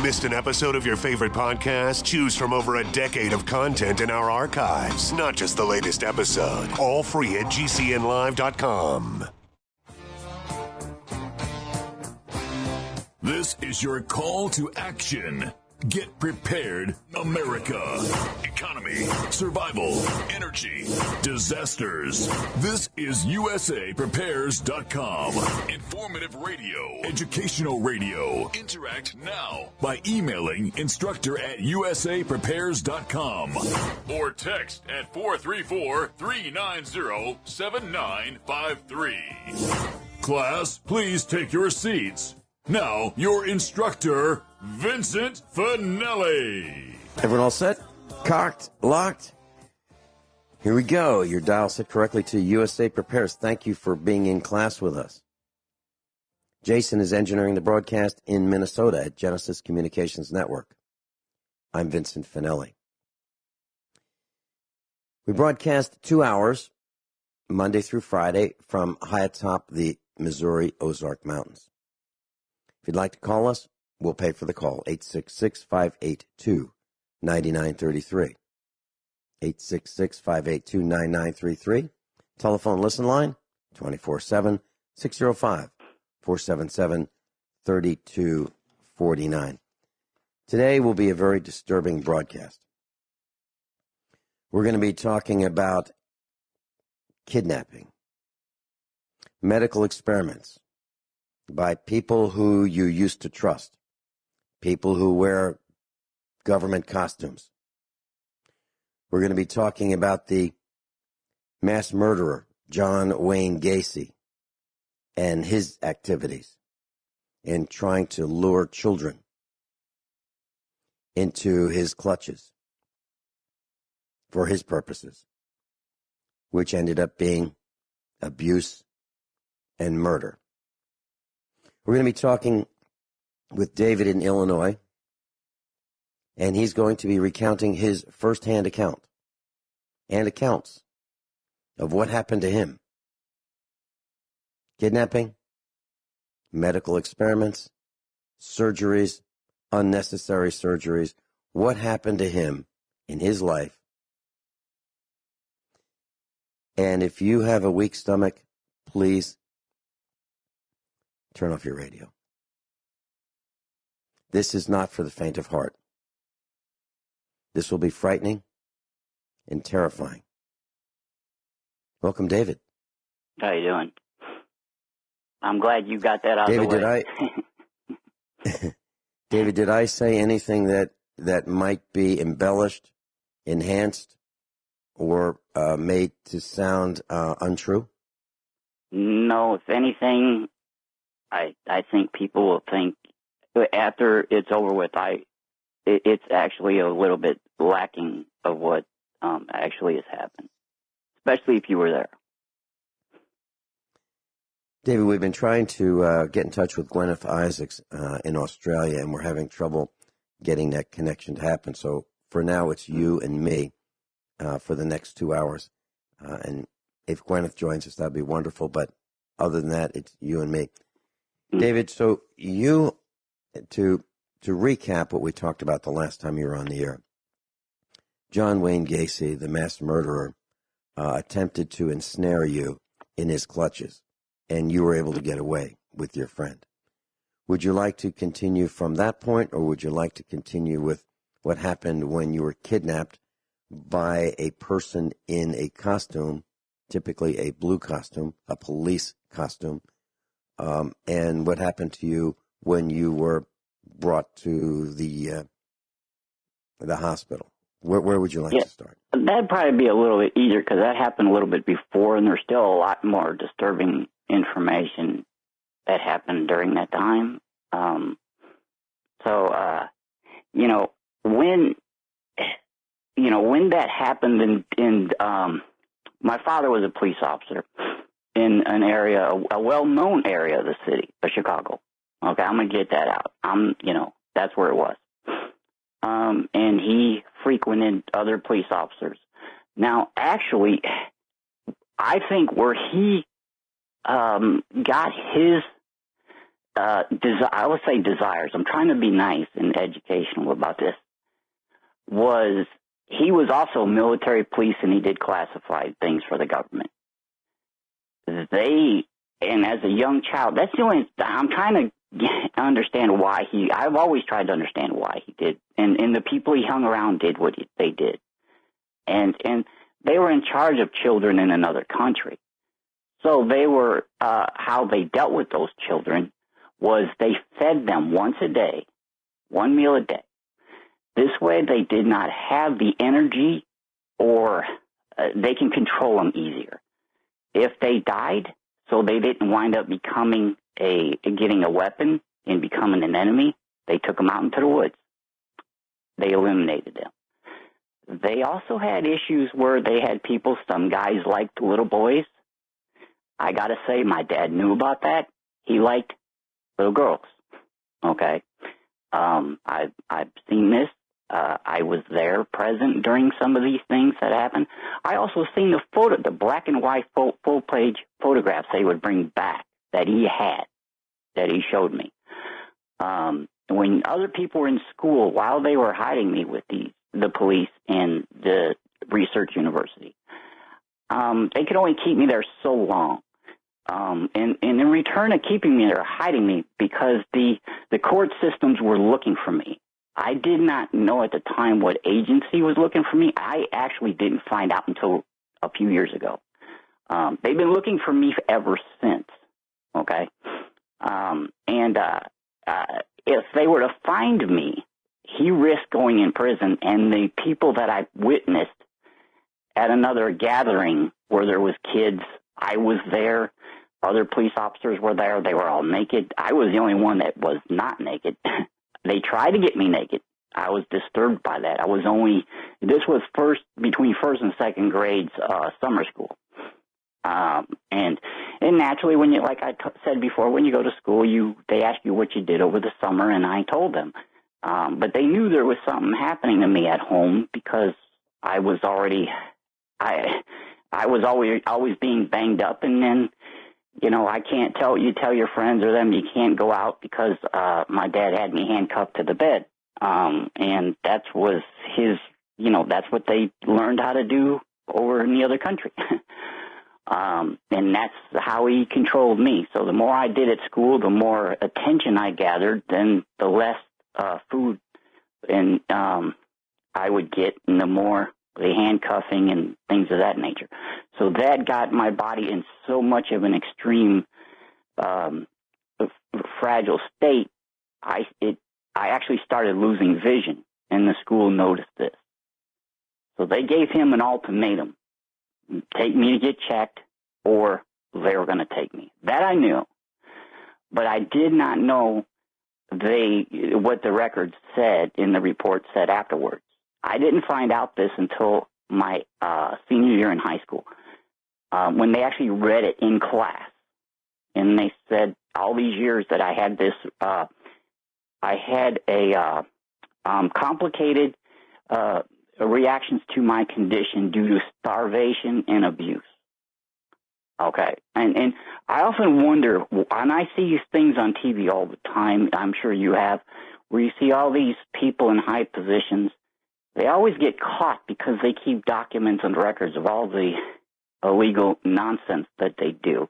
Missed an episode of your favorite podcast? Choose from over a decade of content in our archives, not just the latest episode. All free at GCNlive.com. This is your call to action. Get prepared, America. Economy, survival, energy, disasters. This is USAPrepares.com. Informative radio, educational radio. Interact now by emailing instructor@USAPrepares.com or text at 434-390-7953. Class, please take your seats. Now, your instructor, Vincent Finelli. Everyone all set? Cocked? Locked? Here we go. Your dial set correctly to USA Prepares. Thank you for being in class with us. Jason is engineering the broadcast in Minnesota at Genesis Communications Network. I'm Vincent Finelli. We broadcast 2 hours, Monday through Friday, from high atop the Missouri Ozark Mountains. If you'd like to call us, we'll pay for the call, 866-582-9933. 866-582-9933. Telephone listen line, 24/7, 605-477-3249. Today will be a very disturbing broadcast. We're going to be talking about kidnapping, medical experiments by people who you used to trust, people who wear government costumes. We're going to be talking about the mass murderer, John Wayne Gacy, and his activities in trying to lure children into his clutches for his purposes, which ended up being abuse and murder. We're going to be talking with David in Illinois, and he's going to be recounting his firsthand account and accounts of what happened to him. Kidnapping, medical experiments, surgeries, unnecessary surgeries, what happened to him in his life. And if you have a weak stomach, please turn off your radio. This is not for the faint of heart. This will be frightening and terrifying. Welcome, David. How you doing? I'm glad you got that out of the way. David, did I say anything that might be embellished, enhanced, or made to sound untrue? No, if anything, I think people will think after it's over with, it's actually a little bit lacking of what actually has happened, especially if you were there. David, we've been trying to get in touch with Guineith Isaacs in Australia, and we're having trouble getting that connection to happen. So for now, it's you and me for the next 2 hours. And if Guineith joins us, that'd be wonderful. But other than that, it's you and me. David, so you, to recap what we talked about the last time you were on the air, John Wayne Gacy, the mass murderer, attempted to ensnare you in his clutches, and you were able to get away with your friend. Would you like to continue from that point, or would you like to continue with what happened when you were kidnapped by a person in a costume, typically a blue costume, a police costume, and what happened to you when you were brought to the hospital? Where would you like to start? That'd probably be a little bit easier because that happened a little bit before, and there's still a lot more disturbing information that happened during that time. When that happened, my father was a police officer in an area, a well-known area of the city of Chicago. Okay, I'm gonna get that out. That's where it was. And he frequented other police officers. Now, actually, I think where he got his I would say desires, I'm trying to be nice and educational about this, was he was also military police and he did classified things for the government. And as a young child, that's the only, I'm trying to understand why I've always tried to understand why he did. And the people he hung around did what they did. And they were in charge of children in another country. So they were, how they dealt with those children was they fed them once a day, one meal a day. This way they did not have the energy or they can control them easier. If they died, so they didn't wind up getting a weapon and becoming an enemy, they took them out into the woods. They eliminated them. They also had issues where they had people, some guys liked little boys. I got to say, my dad knew about that. He liked little girls. Okay. I've seen this. I was there present during some of these things that happened. I also seen the black and white full-page photographs they would bring back that he had, that he showed me. When other people were in school, while they were hiding me with the police and the research university, they could only keep me there so long. And in return of keeping me there, hiding me, because the court systems were looking for me. I did not know at the time what agency was looking for me. I actually didn't find out until a few years ago. They've been looking for me ever since. Okay. If they were to find me, he risked going in prison, and the people that I witnessed at another gathering where there was kids, I was there, other police officers were there, they were all naked. I was the only one that was not naked. They tried to get me naked. I was disturbed by that. This was between first and second grades, summer school. And naturally, when like I said before, when you go to school, they ask you what you did over the summer, and I told them. But they knew there was something happening to me at home because I was already, I was always being banged up, and then, I can't tell your friends or them you can't go out because my dad had me handcuffed to the bed. And that was that's what they learned how to do over in the other country. And that's how he controlled me. So the more I did at school, the more attention I gathered, then the less food and I would get, and the more the handcuffing and things of that nature. So that got my body in so much of an extreme fragile state, I actually started losing vision, and the school noticed this. So they gave him an ultimatum: take me to get checked, or they were going to take me. That I knew, but I did not know what the records said in the report said afterwards. I didn't find out this until my senior year in high school, when they actually read it in class. And they said all these years that I had this, I had a complicated reactions to my condition due to starvation and abuse. Okay. And I often wonder, and I see these things on TV all the time, I'm sure you have, where you see all these people in high positions. They always get caught because they keep documents and records of all the illegal nonsense that they do.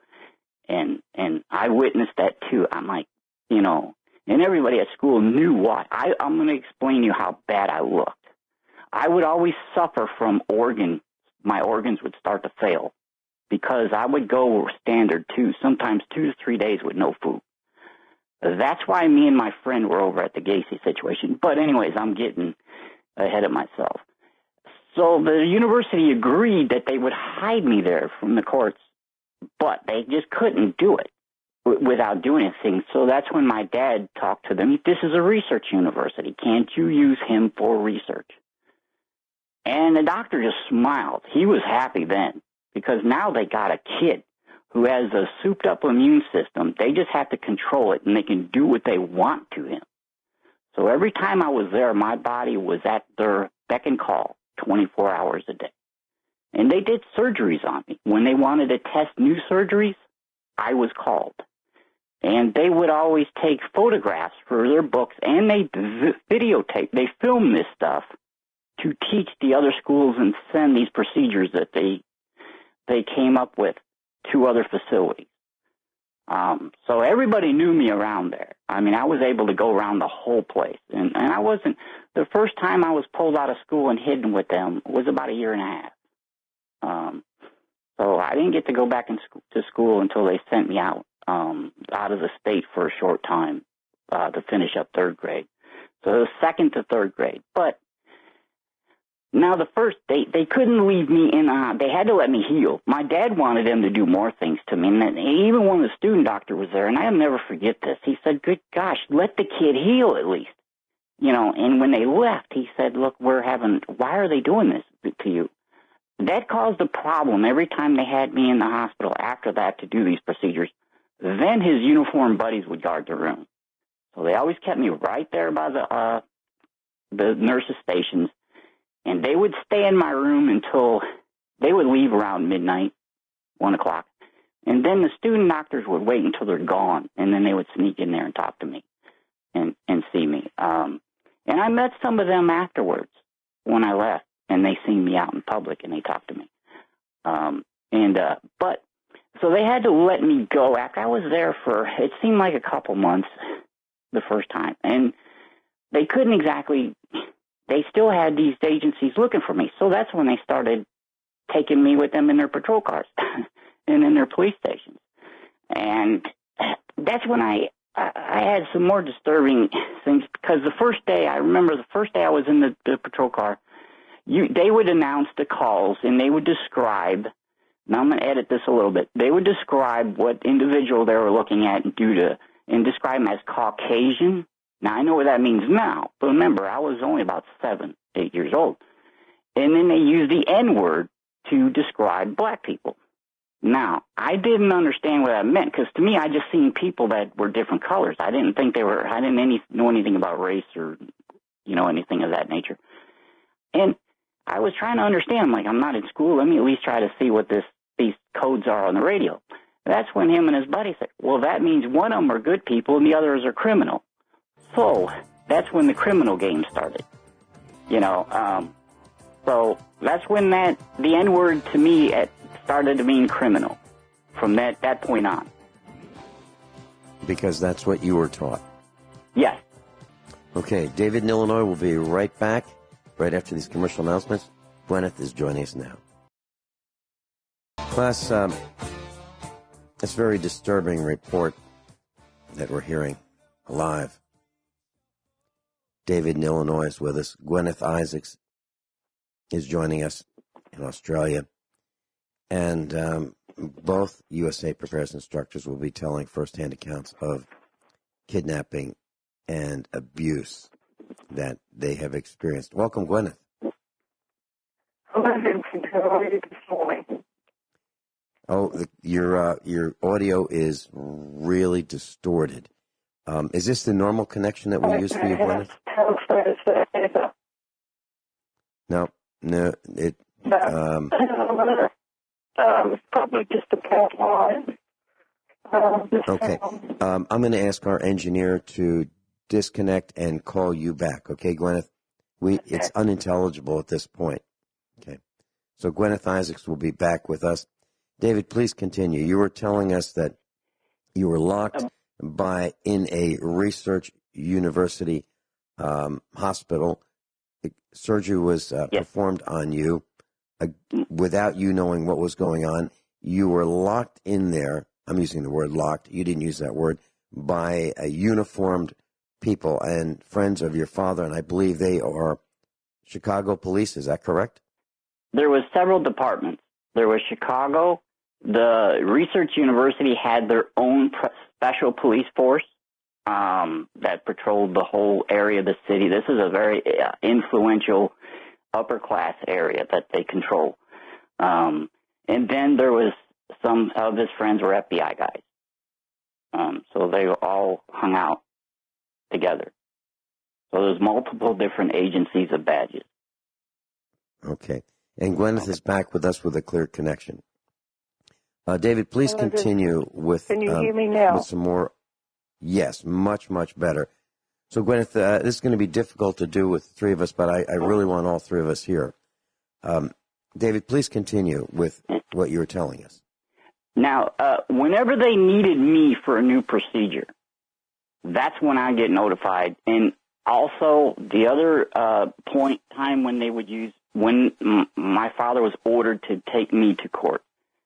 And I witnessed that too. I'm like, and everybody at school knew what. I'm going to explain to you how bad I looked. I would always suffer from my organs would start to fail because I would go standard sometimes 2 to 3 days with no food. That's why me and my friend were over at the Gacy situation. But anyways, I'm getting ahead of myself. So the university agreed that they would hide me there from the courts, but they just couldn't do it without doing anything. So that's when my dad talked to them. This is a research university. Can't you use him for research? And the doctor just smiled. He was happy then because now they got a kid who has a souped-up immune system. They just have to control it, and they can do what they want to him. So every time I was there, my body was at their beck and call 24 hours a day. And they did surgeries on me. When they wanted to test new surgeries, I was called. And they would always take photographs for their books, and they videotape, they film this stuff to teach the other schools and send these procedures that they came up with to other facilities. So everybody knew me around there. I mean, I was able to go around the whole place. And I wasn't, the first time I was pulled out of school and hidden with them was about a year and a half. So I didn't get to go back to school until they sent me out of the state for a short time to finish up third grade. So it was second to third grade. But now the first, they couldn't leave me in, they had to let me heal. My dad wanted them to do more things to me. And even when the student doctor was there, and I'll never forget this, he said, good gosh, let the kid heal at least. You know, and when they left, he said, look, why are they doing this to you? That caused a problem every time they had me in the hospital after that to do these procedures. Then his uniformed buddies would guard the room. So they always kept me right there by the nurses' stations. And they would stay in my room until they would leave around midnight, 1 o'clock. And then the student doctors would wait until they're gone, and then they would sneak in there and talk to me and see me. And I met some of them afterwards when I left, and they seen me out in public, and they talked to me. But so they had to let me go after I was there for, it seemed like a couple months the first time. And they couldn't exactly... They still had these agencies looking for me. So that's when they started taking me with them in their patrol cars and in their police stations. And that's when I had some more disturbing things, because the first day, I remember the first day I was in the patrol car, they would announce the calls, and they would describe, now I'm going to edit this a little bit, they would describe what individual they were looking at and describe them as Caucasian. Now, I know what that means now, but remember, I was only about 7, 8 years old. And then they used the N-word to describe black people. Now, I didn't understand what that meant, because to me, I just seen people that were different colors. I didn't know anything about race or, anything of that nature. And I was trying to understand, I'm not in school, let me at least try to see what these codes are on the radio. That's when him and his buddy said, well, that means one of them are good people and the others are criminal. So that's when the criminal game started, So that's when the N-word to me started to mean criminal from that point on. Because that's what you were taught. Yes. Okay, David in Illinois will be right back, right after these commercial announcements. Guineith is joining us now. Class, it's a very disturbing report that we're hearing live. David in Illinois is with us. Guineith Isaacs is joining us in Australia. And both USA Preparedness instructors will be telling firsthand accounts of kidnapping and abuse that they have experienced. Welcome, Guineith. Hello, Vincent. How are you this morning? Oh, your audio is really distorted. Is this the normal connection that we use for you, Guineith? No, it. It's probably just a bad line. Okay, I'm going to ask our engineer to disconnect and call you back. Okay, Guineith? It's unintelligible at this point. Okay, so Guineith Isaacs will be back with us. David, please continue. You were telling us that you were locked in a research university hospital. Surgery was performed on you without you knowing what was going on. You were locked in there. I'm using the word locked. You didn't use that word. By uniformed people and friends of your father, and I believe they are Chicago police. Is that correct? There was several departments. There was Chicago. The research university had their own special police force that patrolled the whole area of the city. This is a very influential upper-class area that they control. And then there was some of his friends were FBI guys. So they all hung out together. So there's multiple different agencies of badges. Okay. And Guineith is back with us with a clear connection. David, please continue with, can you hear me now? With some more Yes, much, much better. So, Guineith, this is going to be difficult to do with the three of us, but I really want all three of us here. David, please continue with what you were telling us. Now, whenever they needed me for a new procedure, that's when I get notified. And also, the other time when they would use, when my father was ordered to take me to court,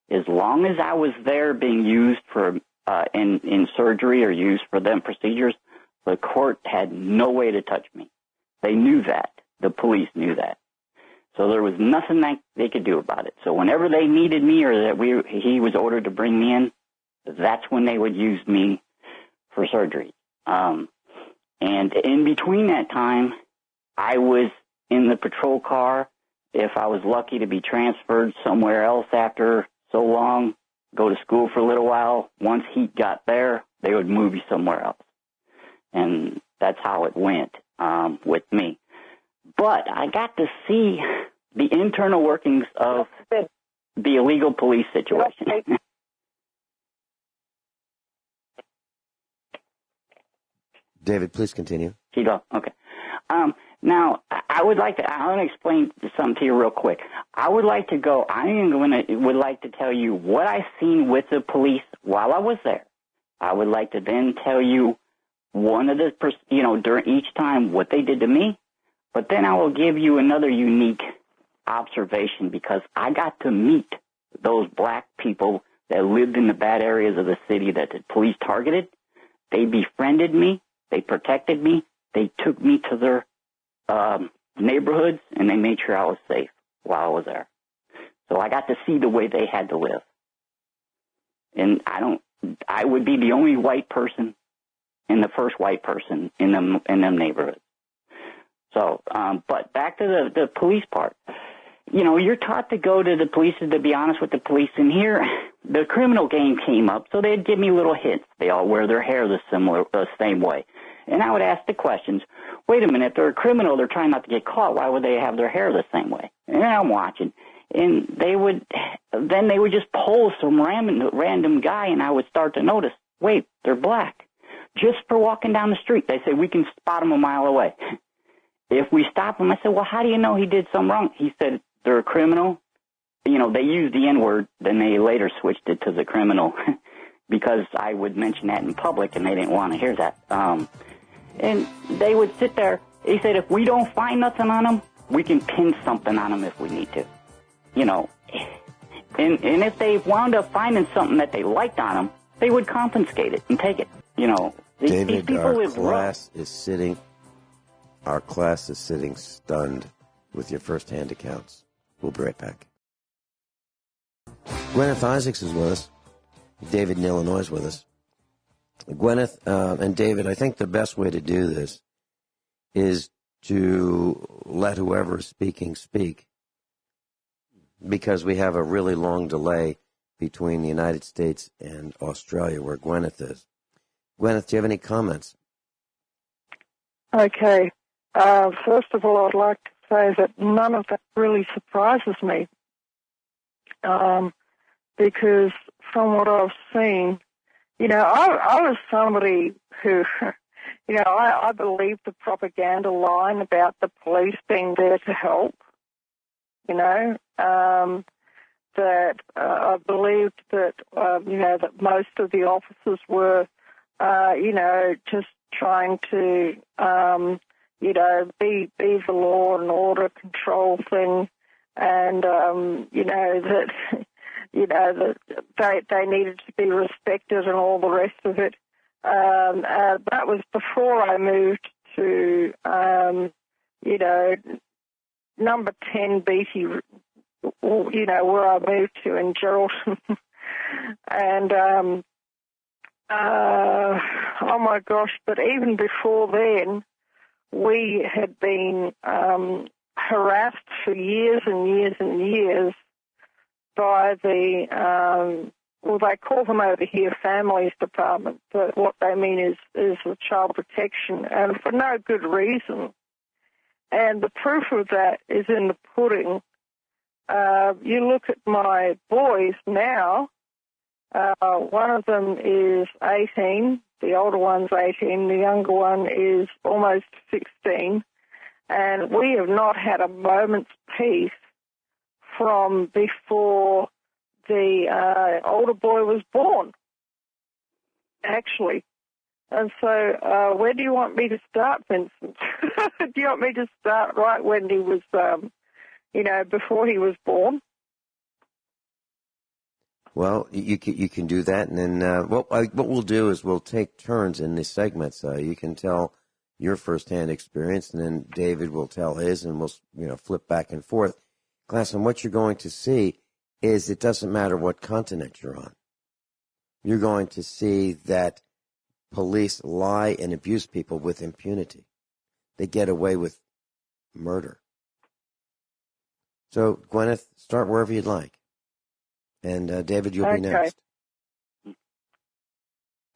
as long as I was there being used for in surgery or used for them procedures, the court had no way to touch me. They knew that. The police knew that. So there was nothing that they could do about it. So whenever they needed me or that he was ordered to bring me in, that's when they would use me for surgery. And in between that time, I was in the patrol car. If I was lucky to be transferred somewhere else after so long, go to school for a little while, once he got there, they would move you somewhere else. And that's how it went with me. But I got to see the internal workings of the illegal police situation. David, please continue. Okay. Now, I want to explain something to you real quick. I would like to tell you what I seen with the police while I was there. I would like to then tell you during each time what they did to me. But then I will give you another unique observation because I got to meet those black people that lived in the bad areas of the city that the police targeted. They befriended me. They protected me. They took me to their neighborhoods, and they made sure I was safe while I was there. So I got to see the way they had to live. And I would be the only white person and the first white person in them neighborhoods. So, but back to the police part. You're taught to go to the police and to be honest with the police. And here, the criminal game came up, so they'd give me little hints. They all wear their hair the same way. And I would ask the questions, wait a minute, if they're a criminal, they're trying not to get caught. Why would they have their hair the same way? And I'm watching. And they would just poll some random guy, and I would start to notice, wait, they're black. Just for walking down the street, they say, we can spot them a mile away. If we stop him, I said, well, how do you know he did something wrong? He said, they're a criminal. They used the N-word, then they later switched it to the criminal because I would mention that in public, and they didn't want to hear that. And they would sit there. He said, if we don't find nothing on them, we can pin something on them if we need to. And if they wound up finding something that they liked on them, they would confiscate it and take it. David, these people live rough. Our class is sitting stunned with your first-hand accounts. We'll be right back. Guineith Isaacs is with us. David in Illinois is with us. Guineith and David, I think the best way to do this is to let whoever is speaking speak, because we have a really long delay between the United States and Australia, where Guineith is. Guineith, do you have any comments? Okay. First of all, I'd like to say that none of that really surprises me, because from what I've seen, I was somebody who, I believed the propaganda line about the police being there to help, that I believed that, that most of the officers were, just trying to, be the law and order control thing, and, that, that they needed to be respected and all the rest of it. That was before I moved to, number 10 Beatty, where I moved to in Geraldton. And, oh my gosh, but even before then, we had been harassed for years and years and years by the, they call them over here families department, but what they mean is the child protection, and for no good reason. And the proof of that is in the pudding. You look at my boys now, one of them is 18, The older one's 18, the younger one is almost 16, and we have not had a moment's peace from before the older boy was born, actually. And so where do you want me to start, Vincent? Do you want me to start right when he was, before he was born? Well, you can do that, and then what we'll do is we'll take turns in these segments. You can tell your firsthand experience, and then David will tell his, and we'll flip back and forth. Class, and what you're going to see is it doesn't matter what continent you're on. You're going to see that police lie and abuse people with impunity. They get away with murder. So, Guineith, start wherever you'd like. And David, you'll be next.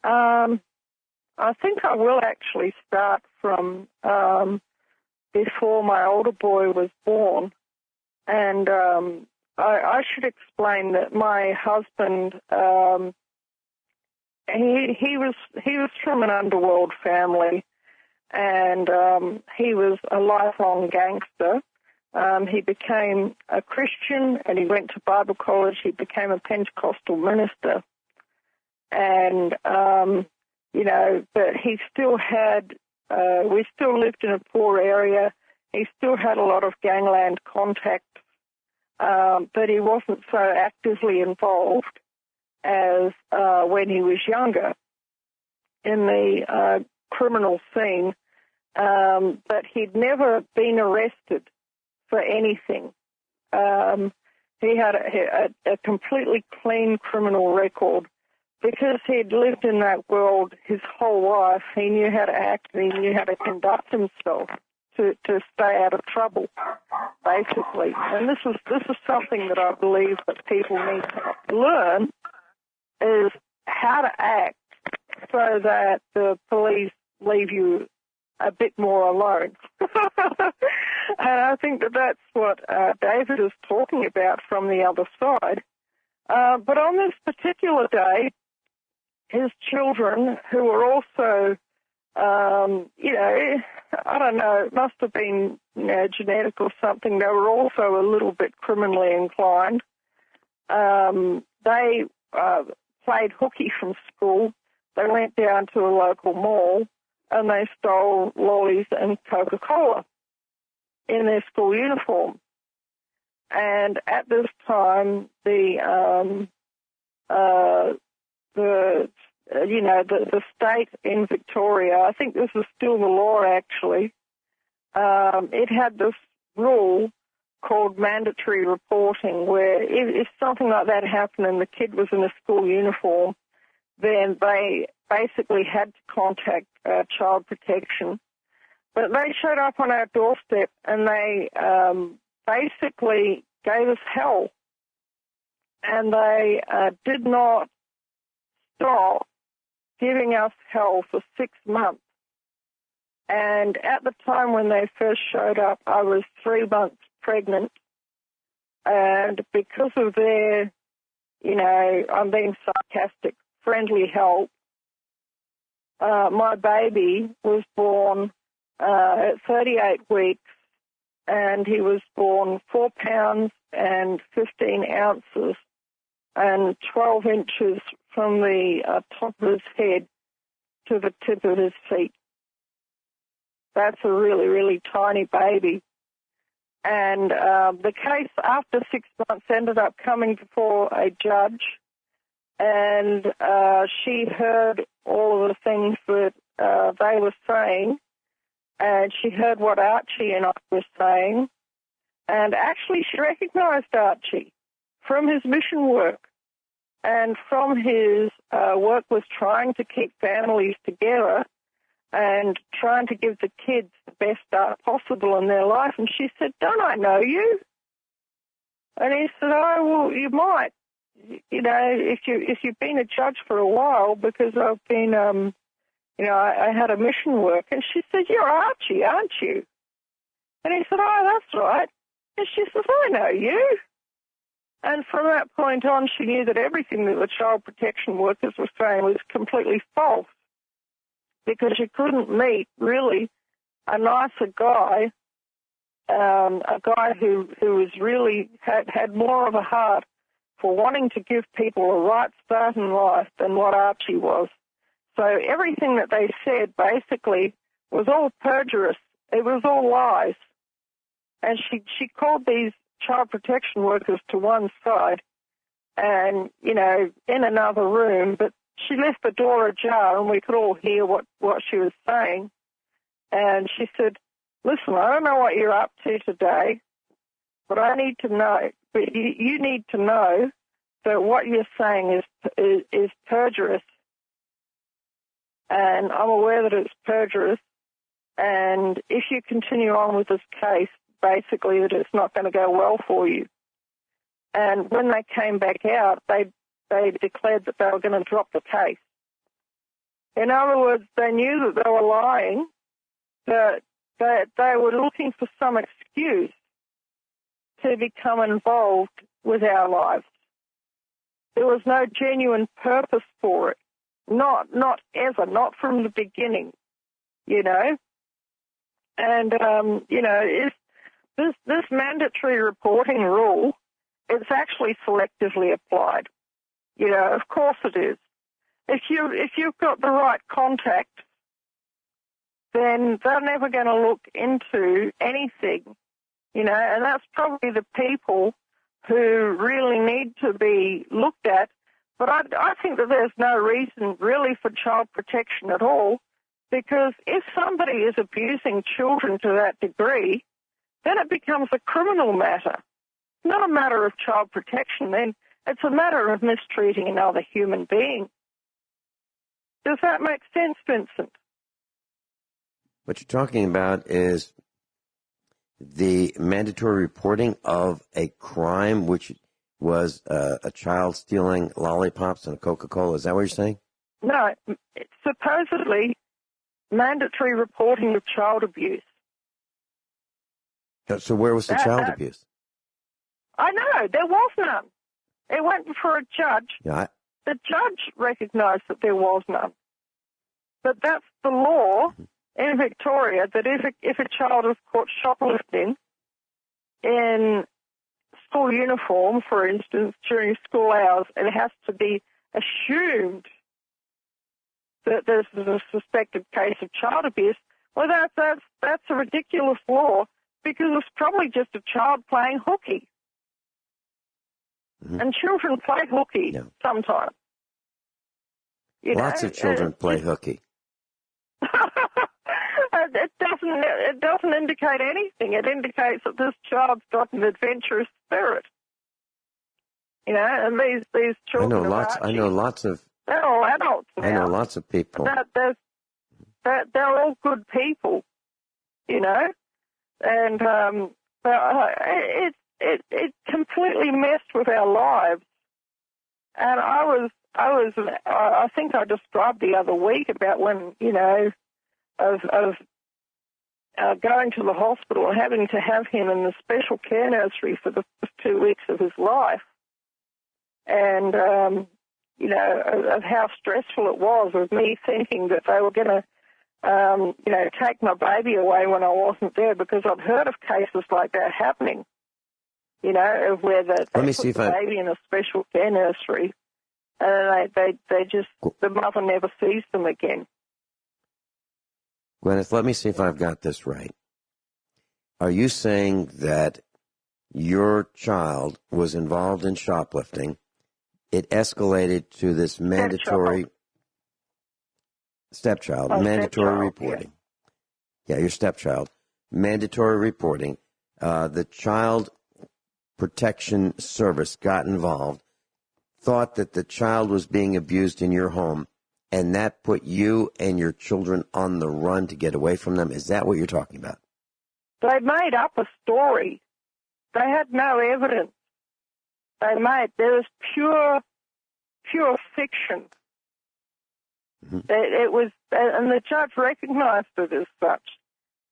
I think I will actually start from before my older boy was born. And I should explain that my husband, he was from an underworld family, and he was a lifelong gangster. He became a Christian, and he went to Bible college. He became a Pentecostal minister. And, but he still had, we still lived in a poor area. He still had a lot of gangland contacts, but he wasn't so actively involved as when he was younger in the criminal scene. But he'd never been arrested for anything. He had a completely clean criminal record because he'd lived in that world his whole life. He knew how to act and he knew how to conduct himself to stay out of trouble, basically. And this is something that I believe that people need to learn, is how to act so that the police leave you a bit more alone. And I think that's what David is talking about from the other side. But on this particular day, his children, who were also, I don't know, it must have been genetic or something, they were also a little bit criminally inclined. They played hooky from school. They went down to a local mall and they stole lollies and Coca-Cola in their school uniform. And at this time, the state in Victoria, I think this is still the law actually, it had this rule called mandatory reporting, where if something like that happened and the kid was in a school uniform, then they basically had to contact child protection. But they showed up on our doorstep and they basically gave us hell. And they did not stop giving us hell for 6 months. And at the time when they first showed up, I was 3 months pregnant. And because of their, I'm being sarcastic, friendly help, my baby was born at 38 weeks, and he was born 4 pounds and 15 ounces and 12 inches from the top of his head to the tip of his feet. That's a really, really tiny baby. And the case after 6 months ended up coming before a judge, and she heard all of the things that they were saying, and she heard what Archie and I were saying, and actually she recognized Archie from his mission work and from his work was trying to keep families together and trying to give the kids the best start possible in their life. And she said, "Don't I know you?" And he said, "Oh, well, you might, if you've been a judge for a while, because I've been, I had a mission work." And she said, "You're Archie, aren't you?" And he said, "Oh, that's right." And she says, "I know you." And from that point on, she knew that everything that the child protection workers were saying was completely false. because you couldn't meet really a nicer guy, a guy who was really had more of a heart for wanting to give people a right start in life than what Archie was. So everything that they said basically was all perjurous. It was all lies. And she called these child protection workers to one side and, you know, in another room, but she left the door ajar and we could all hear what she was saying. And she said, listen, I don't know what you're up to today, but I need to know, but you need to know that what you're saying is perjurous. And I'm aware that it's perjurous. And if you continue on with this case, basically that it's not going to go well for you. And when they came back out, they declared that they were going to drop the case. In other words, they knew that they were lying, that they were looking for some excuse to become involved with our lives. There was no genuine purpose for it. Not ever, not from the beginning, you know. And, you know, this mandatory reporting rule, it's actually selectively applied. You know, of course it is. If you've got the right contact, then they're never going to look into anything, you know, and that's probably the people who really need to be looked at. But I think that there's no reason really for child protection at all, because if somebody is abusing children to that degree, then it becomes a criminal matter. It's not a matter of child protection then. It's a matter of mistreating another human being. Does that make sense, Vincent? What you're talking about is the mandatory reporting of a crime, which was a child stealing lollipops and a Coca-Cola. Is that what you're saying? No, it's supposedly mandatory reporting of child abuse. So where was the child abuse? I know, there was none. It went before a judge. Yeah, The judge recognised that there was none. But that's the law in Victoria, that if a child is caught shoplifting in school uniform, for instance, during school hours, it has to be assumed that there's a suspected case of child abuse. Well, that's a ridiculous law, because it's probably just a child playing hooky. Mm-hmm. And children play hooky sometimes. Lots of children play hooky. It doesn't indicate anything. It indicates that this child's got an adventurous spirit. You know, and these children. I know lots of. They're all adults now. I know lots of people. They're all good people. You know, and it completely messed with our lives. And I think I described the other week about when, you know, of going to the hospital and having to have him in the special care nursery for the first 2 weeks of his life. And, you know, of how stressful it was, of me thinking that they were going to, you know, take my baby away when I wasn't there, because I'd heard of cases like that happening, you know, of where they put the baby in a special care nursery and they just, the mother never sees them again. Guineith, let me see if I've got this right. Are you saying that your child was involved in shoplifting? It escalated to this mandatory stepchild, mandatory reporting. Yeah, your stepchild, mandatory reporting. The Child Protection Service got involved, thought that the child was being abused in your home, and that put you and your children on the run to get away from them. Is that what you're talking about? They made up a story. They had no evidence. There was pure fiction. Mm-hmm. It was, and the judge recognized it as such.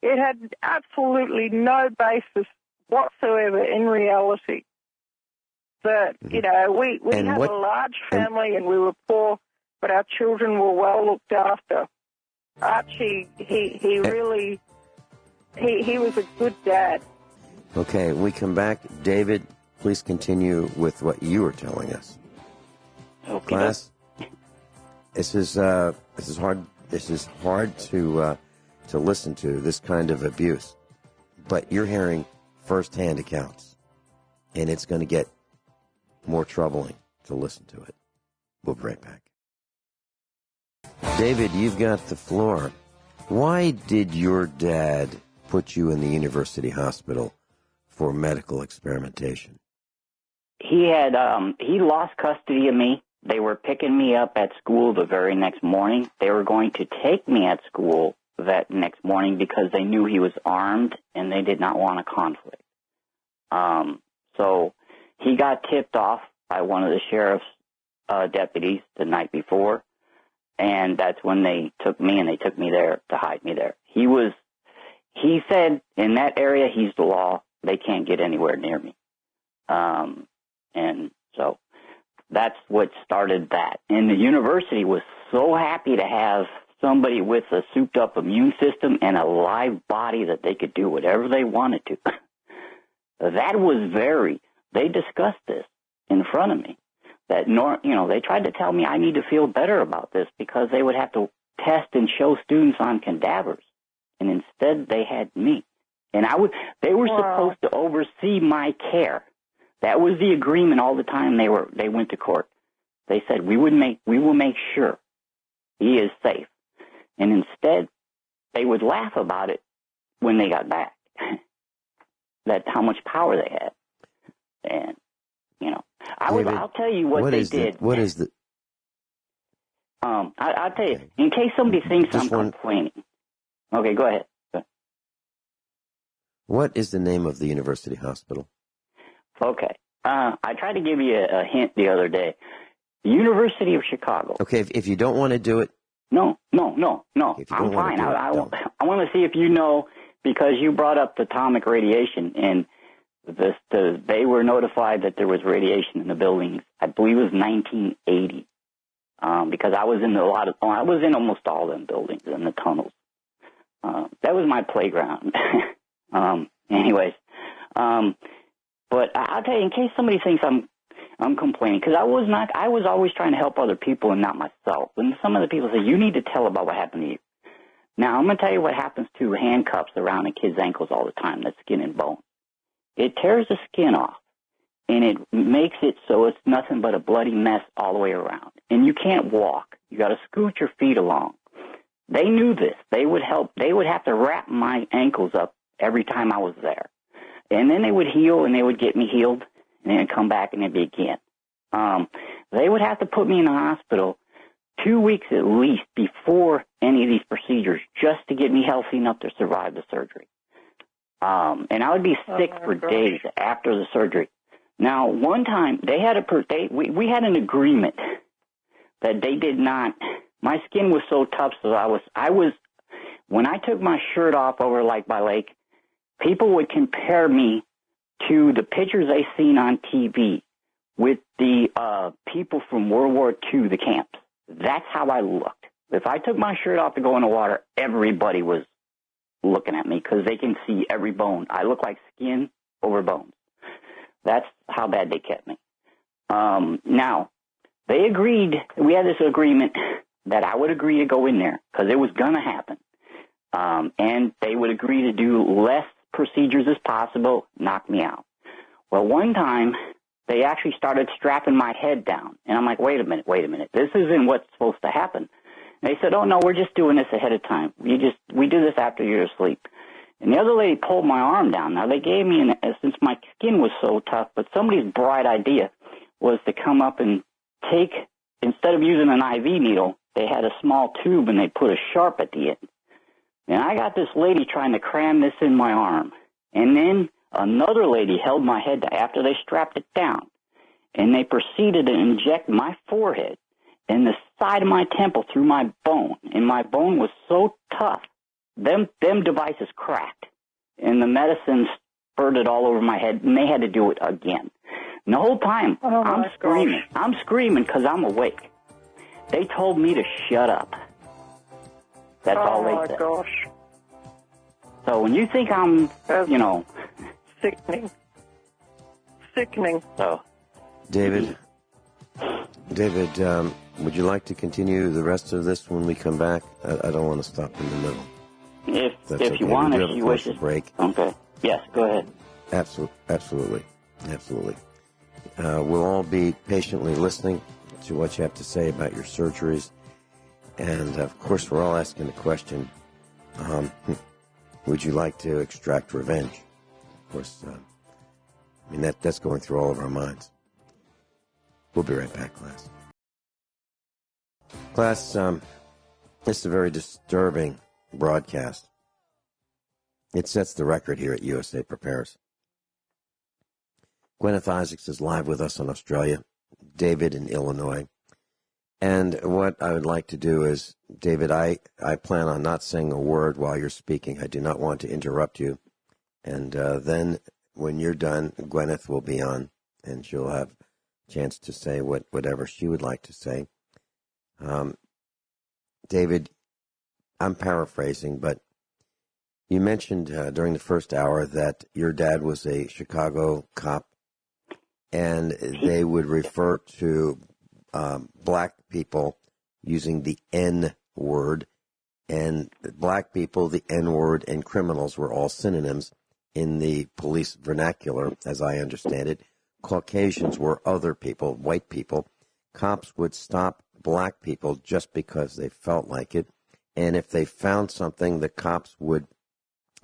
It had absolutely no basis whatsoever in reality. That, you know, we had a large family and we were poor, but our children were well looked after. Archie, he really, he was a good dad. Okay, when we come back, David, please continue with what you were telling us. Okay. Class, this is hard. This is hard to listen to, this kind of abuse, but you're hearing firsthand accounts, and it's going to get more troubling to listen to it. We'll be right back. David, you've got the floor. Why did your dad put you in the university hospital for medical experimentation? He had he lost custody of me. They were picking me up at school the very next morning. They were going to take me at school that next morning because they knew he was armed and they did not want a conflict. So he got tipped off by one of the sheriff's deputies the night before, and that's when they took me, and they took me there to hide me there. He said, in that area, he's the law. They can't get anywhere near me. And so that's what started that. And the university was so happy to have somebody with a souped-up immune system and a live body that they could do whatever they wanted to. That was they discussed this in front of me. That, they tried to tell me I need to feel better about this because they would have to test and show students on cadavers. And instead they had me. And they were supposed to oversee my care. That was the agreement all the time they went to court. They said, we will make sure he is safe. And instead, they would laugh about it when they got back. That's how much power they had. And, David, I'll tell you what they did. What is the... I'll tell you, in case somebody thinks I'm complaining. Okay, go ahead. What is the name of the university hospital? Okay. I tried to give you a hint the other day. The University of Chicago. Okay, if you don't want to do it... No. I'm fine. I want to see if you know, because you brought up atomic radiation, and they were notified that there was radiation in the buildings. I believe it was 1980, because I was in almost all them buildings in the tunnels. That was my playground. Anyways, but I'll tell you, in case somebody thinks I'm complaining, because I was always trying to help other people and not myself. And some of the people say, you need to tell about what happened to you. Now, I'm going to tell you what happens to handcuffs around a kid's ankles all the time, that's skin and bone. It tears the skin off, and it makes it so it's nothing but a bloody mess all the way around. And you can't walk. You got to scoot your feet along. They knew this. They would have to wrap my ankles up every time I was there. And then they would heal, and they would get me healed, and then come back, and it'd be again. They would have to put me in the hospital 2 weeks at least before any of these procedures just to get me healthy enough to survive the surgery. And I would be sick for days after the surgery. Now, one time, we had an agreement that they did not, my skin was so tough, so when I took my shirt off over Lake by Lake, people would compare me to the pictures they seen on TV with the people from World War II, the camps. That's how I looked. If I took my shirt off to go in the water, everybody was looking at me because they can see every bone. I look like skin over bones. That's how bad they kept me. Now, they agreed, we had this agreement that I would agree to go in there because it was going to happen. And they would agree to do less procedures as possible, knock me out. Well, one time, they actually started strapping my head down. And I'm like, wait a minute. This isn't what's supposed to happen. And they said, oh, no, we're just doing this ahead of time. We do this after you're asleep. And the other lady pulled my arm down. Now, they gave me, since my skin was so tough, but somebody's bright idea was to come up and instead of using an IV needle, they had a small tube and they put a sharp at the end. And I got this lady trying to cram this in my arm. And then another lady held my head after they strapped it down. And they proceeded to inject my forehead and the side of my temple through my bone. And my bone was so tough, them devices cracked. And the medicine spurted all over my head, and they had to do it again. And the whole time, I'm screaming. I'm screaming because I'm awake. They told me to shut up. That's all they said. Oh, my gosh. So when you think I'm, Sickening. Sickening. So. David, would you like to continue the rest of this when we come back? I don't want to stop in the middle. If you want, if you wish. Break. Okay. Yes, go ahead. Absolutely. We'll all be patiently listening to what you have to say about your surgeries. And, of course, we're all asking the question, would you like to extract revenge? Of course, that's going through all of our minds. We'll be right back, class. Class, this is a very disturbing broadcast. It sets the record here at USA Prepares. Guineith Isaacs is live with us in Australia, David in Illinois. And what I would like to do is, David, I plan on not saying a word while you're speaking. I do not want to interrupt you. And then when you're done, Guineith will be on, and she'll have a chance to say whatever she would like to say. David, I'm paraphrasing, but you mentioned during the first hour that your dad was a Chicago cop, and they would refer to black people using the N word, and black people, the N word, and criminals were all synonyms in the police vernacular, as I understand it. Caucasians were other people, white people. Cops would stop black people just because they felt like it, and if they found something, the cops would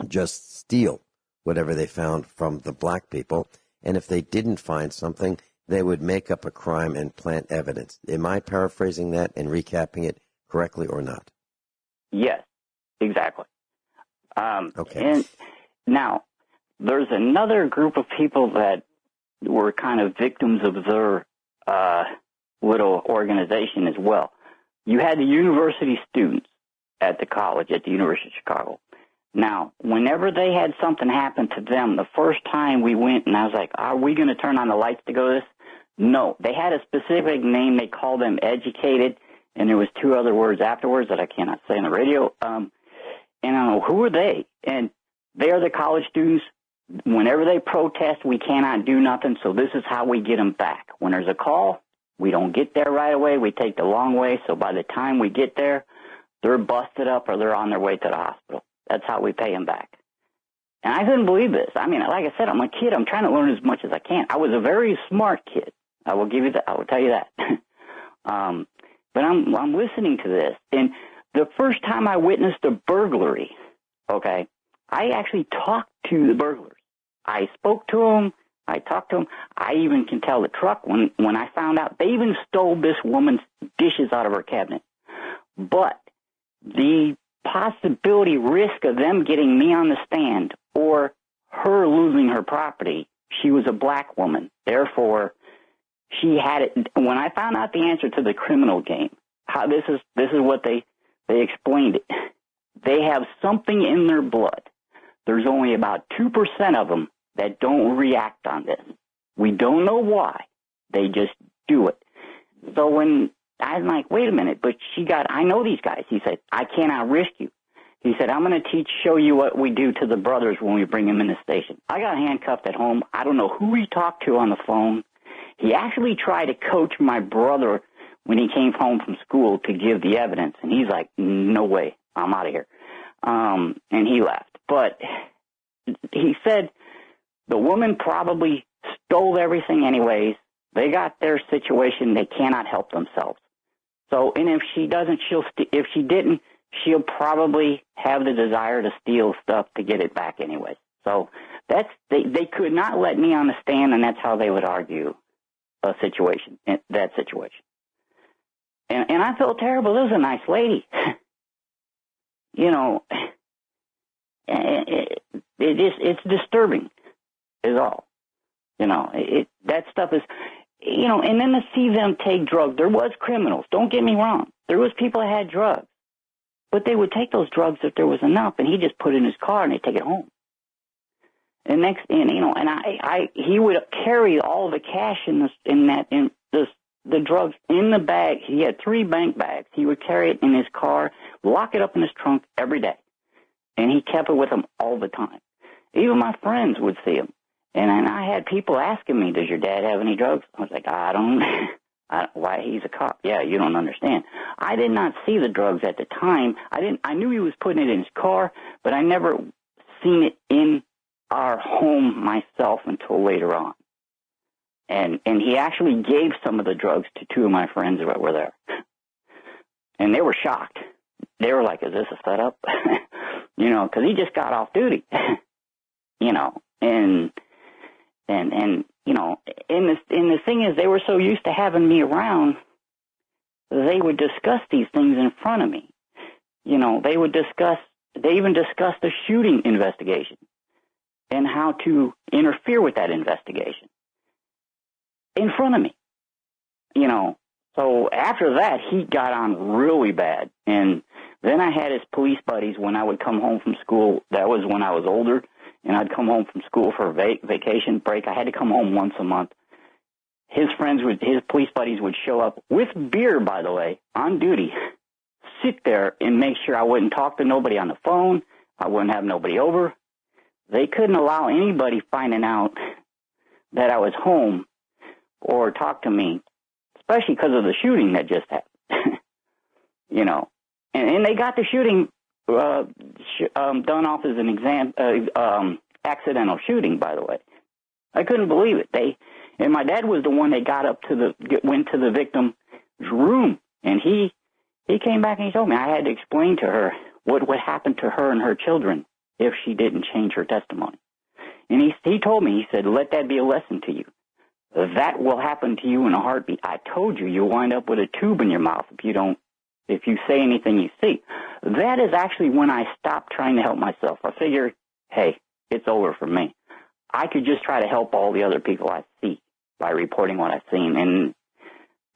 just steal whatever they found from the black people, and if they didn't find something, they would make up a crime and plant evidence. Am I paraphrasing that and recapping it correctly or not? Yes, exactly. Okay. And now, there's another group of people that were kind of victims of their little organization as well. You had the university students at the college, at the University of Chicago. Now, whenever they had something happen to them, the first time we went, and I was like, are we going to turn on the lights to go to this? No. They had a specific name. They called them educated, and there was two other words afterwards that I cannot say on the radio. And I don't know, who are they? And they are the college students. Whenever they protest, we cannot do nothing, so this is how we get them back. When there's a call, we don't get there right away. We take the long way, so by the time we get there, they're busted up or they're on their way to the hospital. That's how we pay them back. And I couldn't believe this. I mean, like I said, I'm a kid. I'm trying to learn as much as I can. I was a very smart kid. I will give you that. I will tell you that. But I'm listening to this. And the first time I witnessed a burglary, okay, I actually talked to the burglars. I spoke to them. I talked to them. I even can tell the truck when I found out they even stole this woman's dishes out of her cabinet. But the possibility, risk of them getting me on the stand or her losing her property, she was a black woman. Therefore, she had it. When I found out the answer to the criminal game, how this is what they explained it. They have something in their blood. There's only about 2% of them that don't react on this. We don't know why. They just do it. So when I'm like, wait a minute, but I know these guys. He said, I cannot risk you. He said, I'm going to show you what we do to the brothers when we bring them in the station. I got handcuffed at home. I don't know who he talked to on the phone. He actually tried to coach my brother when he came home from school to give the evidence. And he's like, no way, I'm out of here. And he left. But he said the woman probably stole everything anyways. They got their situation. They cannot help themselves. So, and if she doesn't, if she didn't, she'll probably have the desire to steal stuff to get it back anyway. So they could not let me on the stand, and that's how they would argue that situation. And I felt terrible. This was a nice lady. It's disturbing is all. That stuff is, and then to see them take drugs. There was criminals. Don't get me wrong. There was people that had drugs. But they would take those drugs if there was enough, and he just put it in his car and they take it home. And he would carry all the cash in the drugs in the bag. He had 3 bank bags. He would carry it in his car, lock it up in his trunk every day. And he kept it with him all the time. Even my friends would see him. And I had people asking me, does your dad have any drugs? I was like, I don't. Why, he's a cop. Yeah, you don't understand. I did not see the drugs at the time. I knew he was putting it in his car, but I never seen it in our home myself until later on. And he actually gave some of the drugs to 2 of my friends that were there. And they were shocked. They were like, is this a setup? You know, because he just got off duty. You know, and you know, and the thing is, they were so used to having me around, they would discuss these things in front of me. You know, they even discussed the shooting investigation and how to interfere with that investigation in front of me. You know, so after that, he got on really bad. And then I had his police buddies when I would come home from school. That was when I was older. And I'd come home from school for a vacation break. I had to come home once a month. His police buddies would show up with beer, by the way, on duty, sit there and make sure I wouldn't talk to nobody on the phone. I wouldn't have nobody over. They couldn't allow anybody finding out that I was home or talk to me, especially because of the shooting that just happened. You know, and they got the shooting done off as an accidental shooting, by the way. I couldn't believe it. And my dad was the one that went to the victim's room, and he came back and he told me I had to explain to her what would happen to her and her children if she didn't change her testimony. And he told me, he said, let that be a lesson to you. That will happen to you in a heartbeat. I told you, you'll wind up with a tube in your mouth if you say anything you see. That is actually when I stopped trying to help myself. I figured, hey, it's over for me. I could just try to help all the other people I see by reporting what I've seen. And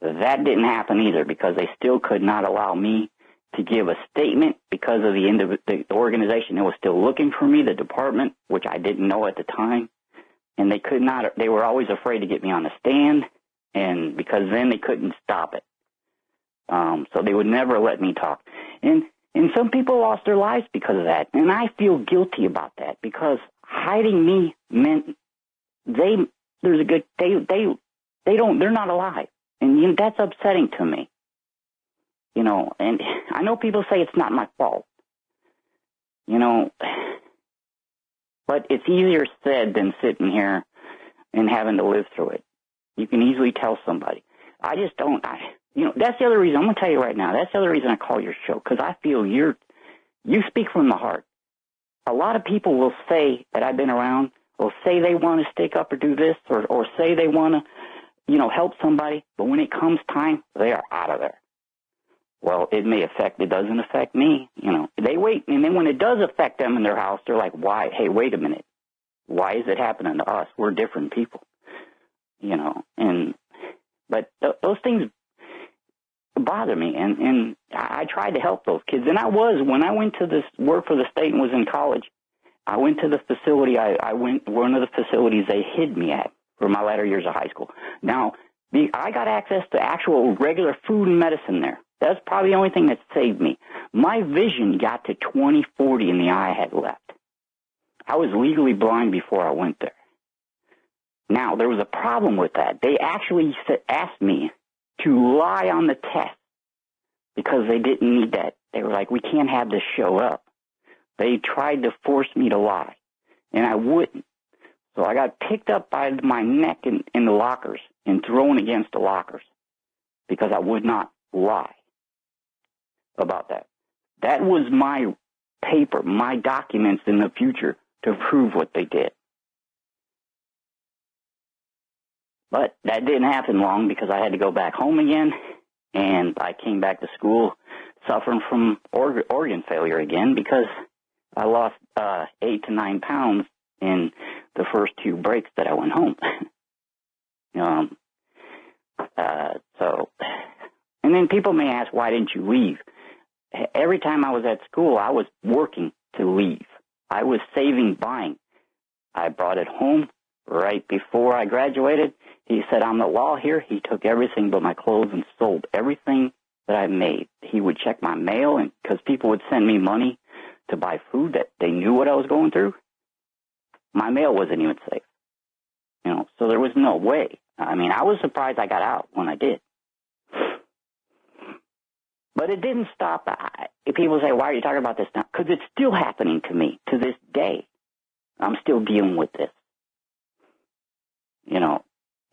that didn't happen either, because they still could not allow me to give a statement because of the organization that was still looking for me, the department, which I didn't know at the time. And they were always afraid to get me on the stand, and because then they couldn't stop it. So they would never let me talk. And some people lost their lives because of that. And I feel guilty about that, because hiding me meant they're not alive. And that's upsetting to me. You know, and I know people say it's not my fault. You know, but it's easier said than sitting here and having to live through it. You can easily tell somebody. I just don't. That's the other reason. I'm going to tell you right now. That's the other reason I call your show, because I feel you speak from the heart. A lot of people will say that I've been around, will say they want to stick up or do this, or say they want to, help somebody, but when it comes time, they are out of there. Well, it doesn't affect me, They wait, and then when it does affect them in their house, they're like, why? Hey, wait a minute. Why is it happening to us? We're different people, but those things bother me, and I tried to help those kids. And when I went to this work for the state and was in college, I went to the facility, one of the facilities they hid me at for my latter years of high school. Now, I got access to actual regular food and medicine there. That's probably the only thing that saved me. My vision got to 20/40 in the eye I had left. I was legally blind before I went there. Now, there was a problem with that. They actually asked me to lie on the test because they didn't need that. They were like, we can't have this show up. They tried to force me to lie, and I wouldn't. So I got picked up by my neck in the lockers and thrown against the lockers because I would not lie about that. That was my paper, my documents in the future to prove what they did. But that didn't happen long because I had to go back home again, and I came back to school suffering from organ failure again because I lost 8 to 9 pounds in the first 2 breaks that I went home. And then people may ask, why didn't you leave? Every time I was at school, I was working to leave. I was saving buying. I brought it home. right before I graduated. He said, I'm the law here. He took everything but my clothes and sold everything that I made. He would check my mail, and because people would send me money to buy food that they knew what I was going through, my mail wasn't even safe. You know, so there was no way. I mean, I was surprised I got out when I did. But it didn't stop. People say, why are you talking about this now? Because it's still happening to me to this day. I'm still dealing with this. You know,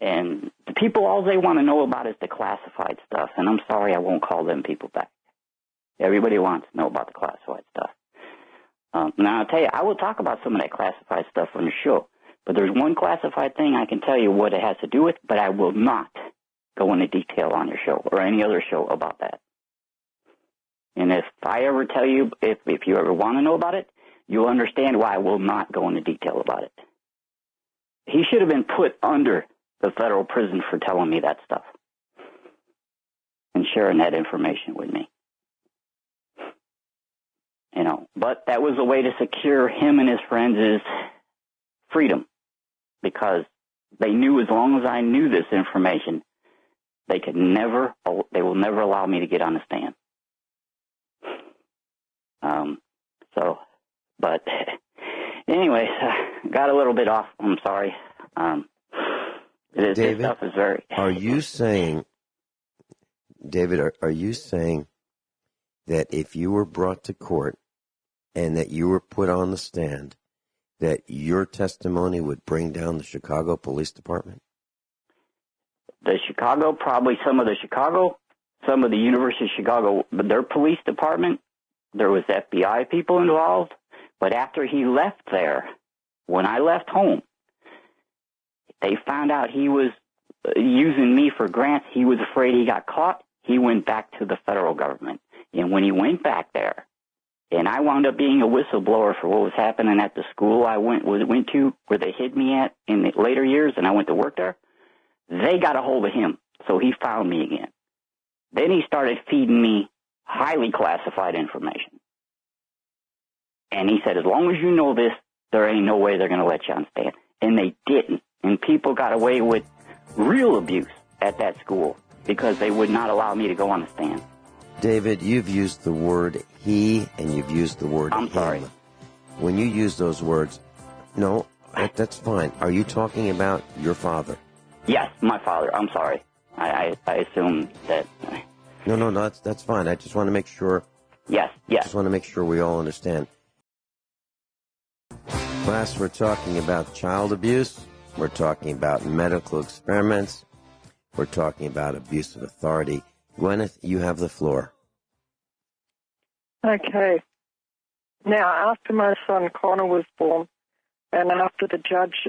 and the people, all they want to know about is the classified stuff. And I'm sorry, I won't call them people back. Everybody wants to know about the classified stuff. Now, I'll tell you, I will talk about some of that classified stuff on the show. But there's one classified thing I can tell you what it has to do with, but I will not go into detail on your show or any other show about that. And if I ever tell you, if you ever want to know about it, you'll understand why I will not go into detail about it. He should have been put under the federal prison for telling me that stuff and sharing that information with me. You know, but that was a way to secure him and his friends' freedom, because they knew as long as I knew this information, they will never allow me to get on the stand. But anyway, got a little bit off. I'm sorry. David, this stuff is very... Are you saying, David, are you saying that if you were brought to court and that you were put on the stand, that your testimony would bring down the Chicago Police Department? The Chicago, probably some of the University of Chicago, their police department, there was FBI people involved. But after he left there, when I left home, they found out he was using me for grants. He was afraid he got caught. He went back to the federal government. And when he went back there, and I wound up being a whistleblower for what was happening at the school I went to, where they hid me at in the later years, and I went to work there, they got a hold of him. So he found me again. Then he started feeding me highly classified information. And he said, as long as you know this, there ain't no way they're going to let you on stand. And they didn't. And people got away with real abuse at that school because they would not allow me to go on the stand. David, you've used the word he and you've used the word I'm him. sorry. When you use those words, no, that's fine. Are you talking about your father? Yes, my father. I'm sorry. I assume that... No, that's fine. I just want to make sure... Yes. Just want to make sure we all understand. Class, we're talking about child abuse. We're talking about medical experiments. We're talking about abuse of authority. Guineith, you have the floor. Okay. Now, after my son Connor was born, and after the judge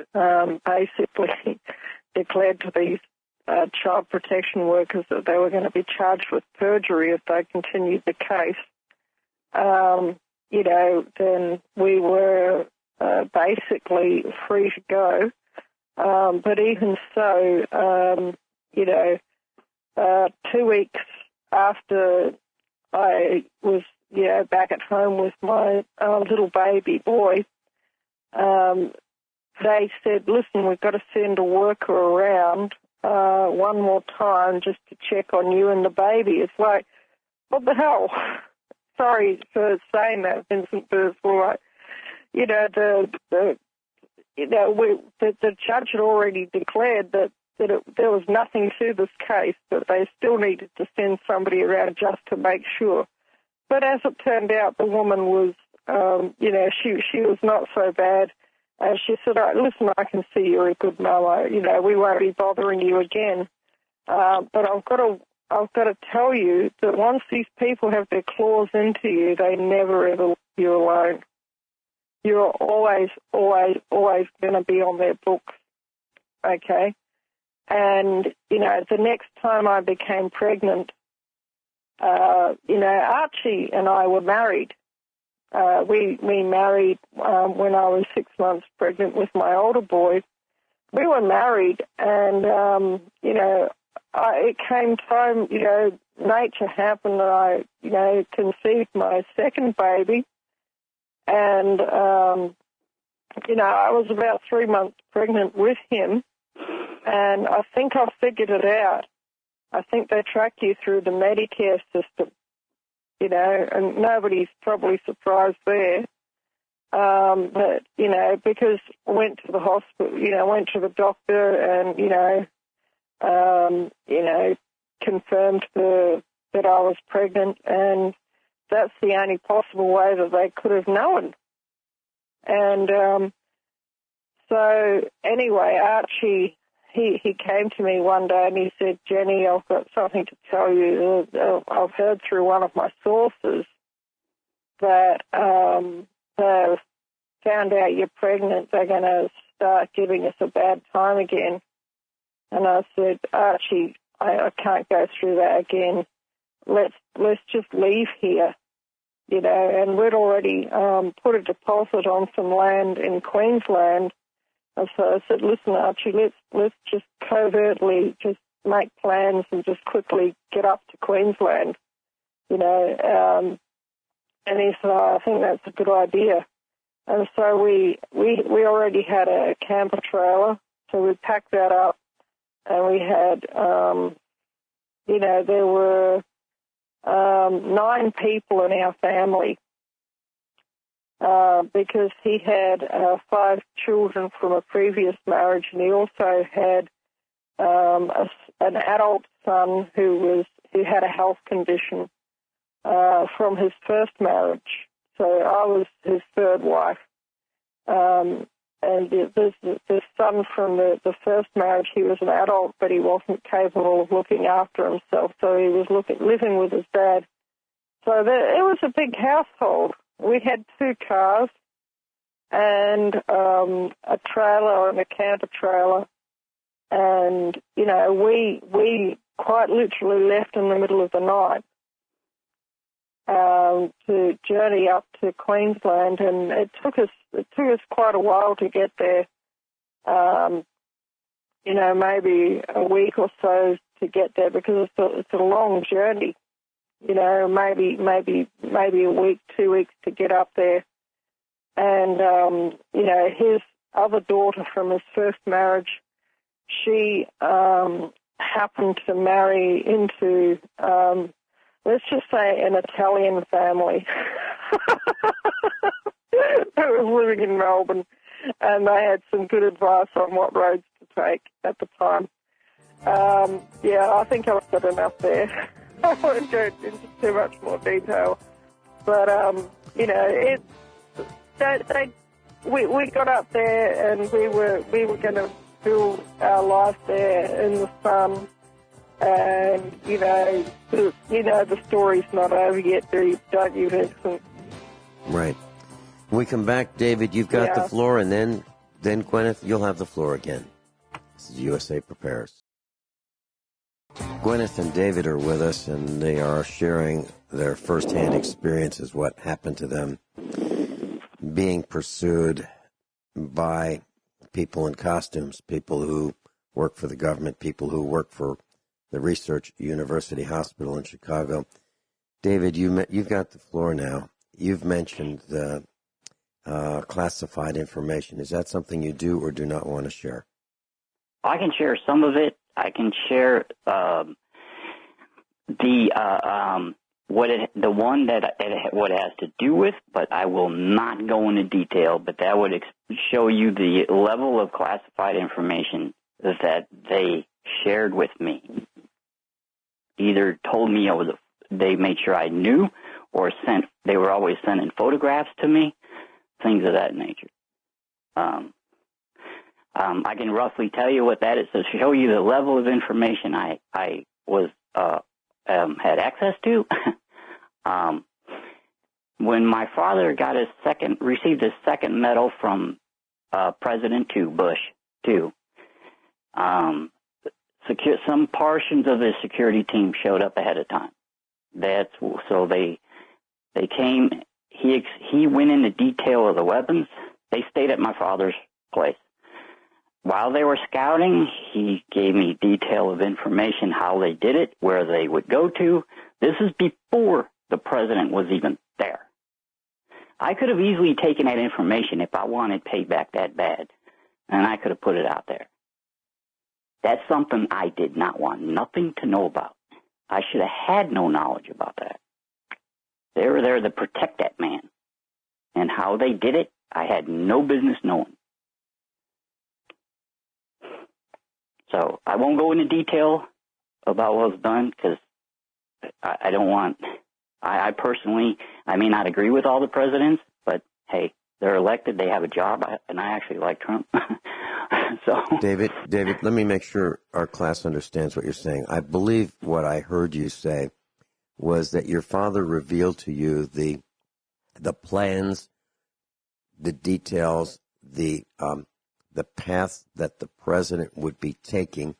basically declared to these child protection workers that they were going to be charged with perjury if they continued the case, then we were basically free to go. But even so, 2 weeks after I was, back at home with my little baby boy, they said, listen, we've got to send a worker around one more time just to check on you and the baby. It's like, what the hell? Sorry for saying that, Vincent, but it's all right. The judge had already declared that there was nothing to this case, but they still needed to send somebody around just to make sure. But as it turned out, the woman was, she was not so bad. And she said, all right, listen, I can see you're a good mama. We won't be bothering you again. But I've got to tell you that once these people have their claws into you, they never, ever leave you alone. You're always, always, always going to be on their books, okay? And, the next time I became pregnant, Archie and I were married. We married when I was 6 months pregnant with my older boy. We were married, and, it came time, nature happened, and I, conceived my second baby. And I was about 3 months pregnant with him, and I think I figured it out. I think they track you through the Medicare system, and nobody's probably surprised there. But, because I went to the hospital, went to the doctor and, confirmed that I was pregnant, and that's the only possible way that they could have known. And so anyway, Archie, he came to me one day and he said, Jenny, I've got something to tell you. I've heard through one of my sources that they've found out you're pregnant. They're going to start giving us a bad time again. And I said, Archie, I can't go through that again. Let's just leave here. And we'd already put a deposit on some land in Queensland. And so I said, listen, Archie, let's just covertly just make plans and just quickly get up to Queensland, And he said, I think that's a good idea. And so we already had a camper trailer, so we packed that up, and we had, there were 9 people in our family, because he had 5 children from a previous marriage, and he also had an adult son who had a health condition from his first marriage. So I was his third wife. And the son from the first marriage, he was an adult, but he wasn't capable of looking after himself, so he was living with his dad. So it was a big household. We had 2 cars and a trailer and a camper trailer. And, we quite literally left in the middle of the night to journey up to Queensland, and it took us quite a while to get there. Maybe a week or so to get there, because it's a long journey. Maybe a week, 2 weeks to get up there. And his other daughter from his first marriage, she happened to marry into let's just say an Italian family that was living in Melbourne, and they had some good advice on what roads to take at the time. I think I've said enough there. I won't go into too much more detail. But, we got up there and we were going to build our life there in the sun. And, the story's not over yet, don't you, Vincent? Right. When we come back, David, you've got the floor, and then Guineith, you'll have the floor again. This is USA Prepares. Guineith and David are with us, and they are sharing their firsthand experiences, what happened to them being pursued by people in costumes, people who work for the government, people who work for the Research University Hospital in Chicago. David, you've got the floor now. You've mentioned the classified information. Is that something you do or do not want to share? I can share some of it. I can share the one that what it has to do with, but I will not go into detail. But that would show you the level of classified information that they shared with me. Either told me they made sure I knew, or they were always sending photographs to me, things of that nature. I can roughly tell you what that is to show you the level of information I was had access to. When my father got received his second medal from President Bush too, some portions of his security team showed up ahead of time. So they came. He went into detail of the weapons. They stayed at my father's place. While they were scouting, he gave me detail of information, how they did it, where they would go to. This is before the president was even there. I could have easily taken that information if I wanted payback that bad, and I could have put it out there. That's something I did not want nothing to know about. I should have had no knowledge about that. They were there to protect that man. And how they did it, I had no business knowing. So I won't go into detail about what was done because I don't want... I personally, I may not agree with all the presidents, but hey, they're elected, they have a job, and I actually like Trump. So, David, let me make sure our class understands what you're saying. I believe what I heard you say was that your father revealed to you the plans, the details, the path that the president would be taking,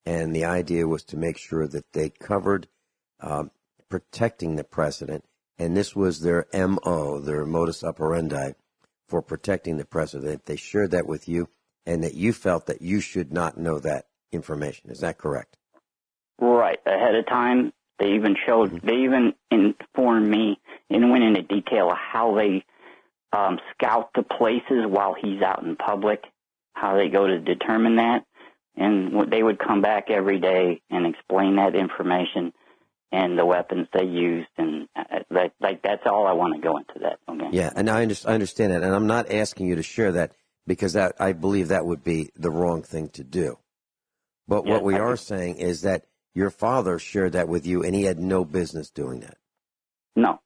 and the idea was to make sure that they covered protecting the president, and this was their MO, their modus operandi for protecting the president. They shared that with you, and that you felt that you should not know that information. Is that correct? Right. Ahead of time, they even showed, they even informed me and went into detail of how they scout the places while he's out in public, how they go to determine that, and they would come back every day and explain that information and the weapons they used, and that's all I want to go into that. Okay? Yeah, and I understand that, and I'm not asking you to share that because I believe that would be the wrong thing to do. But what we are saying is that your father shared that with you, and he had no business doing that. No.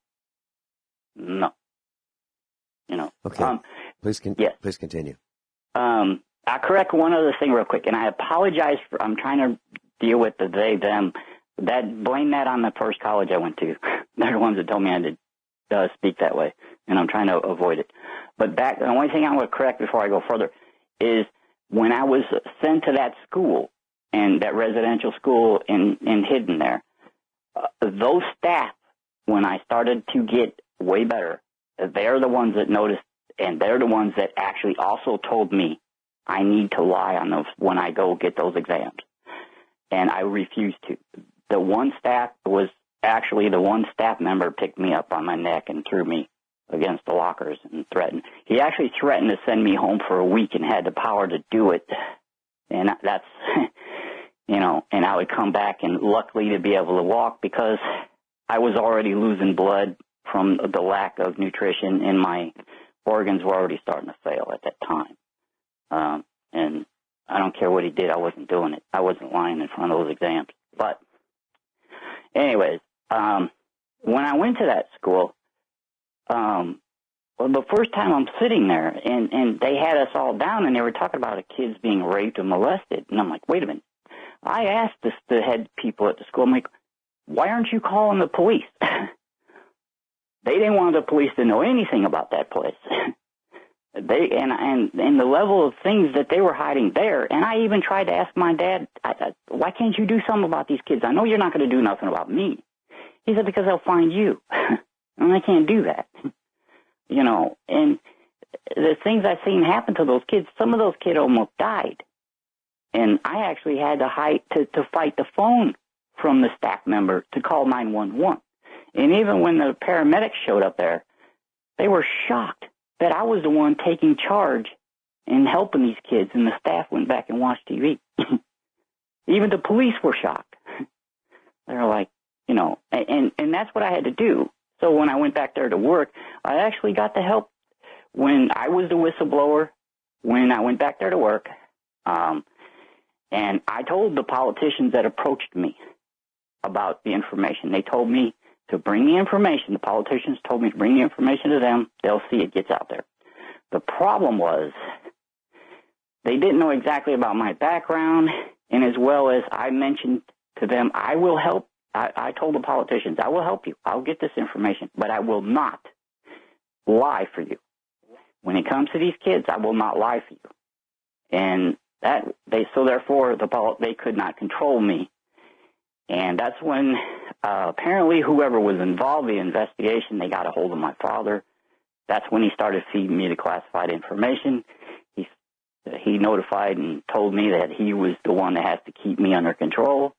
Okay. Please continue. I correct one other thing real quick, and I apologize for. I'm trying to deal with the they them. Blame that on the first college I went to. They're the ones that told me I did speak that way, and I'm trying to avoid it. But the only thing I want to correct before I go further is when I was sent to that school, and that residential school in Hidden there, those staff, when I started to get way better, they're the ones that noticed, and they're the ones that actually also told me I need to lie on those when I go get those exams. And I refused to. The one staff member picked me up on my neck and threw me against the lockers and threatened. He actually threatened to send me home for a week and had the power to do it. And that's, and I would come back and luckily to be able to walk because I was already losing blood from the lack of nutrition and my organs were already starting to fail at that time. And I don't care what he did. I wasn't doing it. I wasn't lying in front of those exams. But anyways, when I went to that school, the first time I'm sitting there and they had us all down and they were talking about kids being raped and molested. And I'm like, wait a minute. I asked the head people at the school, I'm like, why aren't you calling the police? They didn't want the police to know anything about that place. And the level of things that they were hiding there. And I even tried to ask my dad, why can't you do something about these kids? I know you're not going to do nothing about me. He said, because they'll find you. And I can't do that. And the things I've seen happen to those kids, some of those kids almost died. And I actually had to fight the phone from the staff member to call 911. And even when the paramedics showed up there, they were shocked that I was the one taking charge and helping these kids, and the staff went back and watched TV. Even the police were shocked. They were like, and that's what I had to do. So when I went back there to work, I actually got the help when I was the whistleblower, when I went back there to work. And I told the politicians that approached me about the information. They told me to bring the information. The politicians told me to bring the information to them. They'll see it gets out there. The problem was they didn't know exactly about my background, and as well as I mentioned to them, I will help. I told the politicians, I will help you. I'll get this information, but I will not lie for you. When it comes to these kids, I will not lie for you. And therefore they could not control me. And that's when apparently whoever was involved in the investigation, they got a hold of my father. That's when he started feeding me the classified information. He notified and told me that he was the one that has to keep me under control.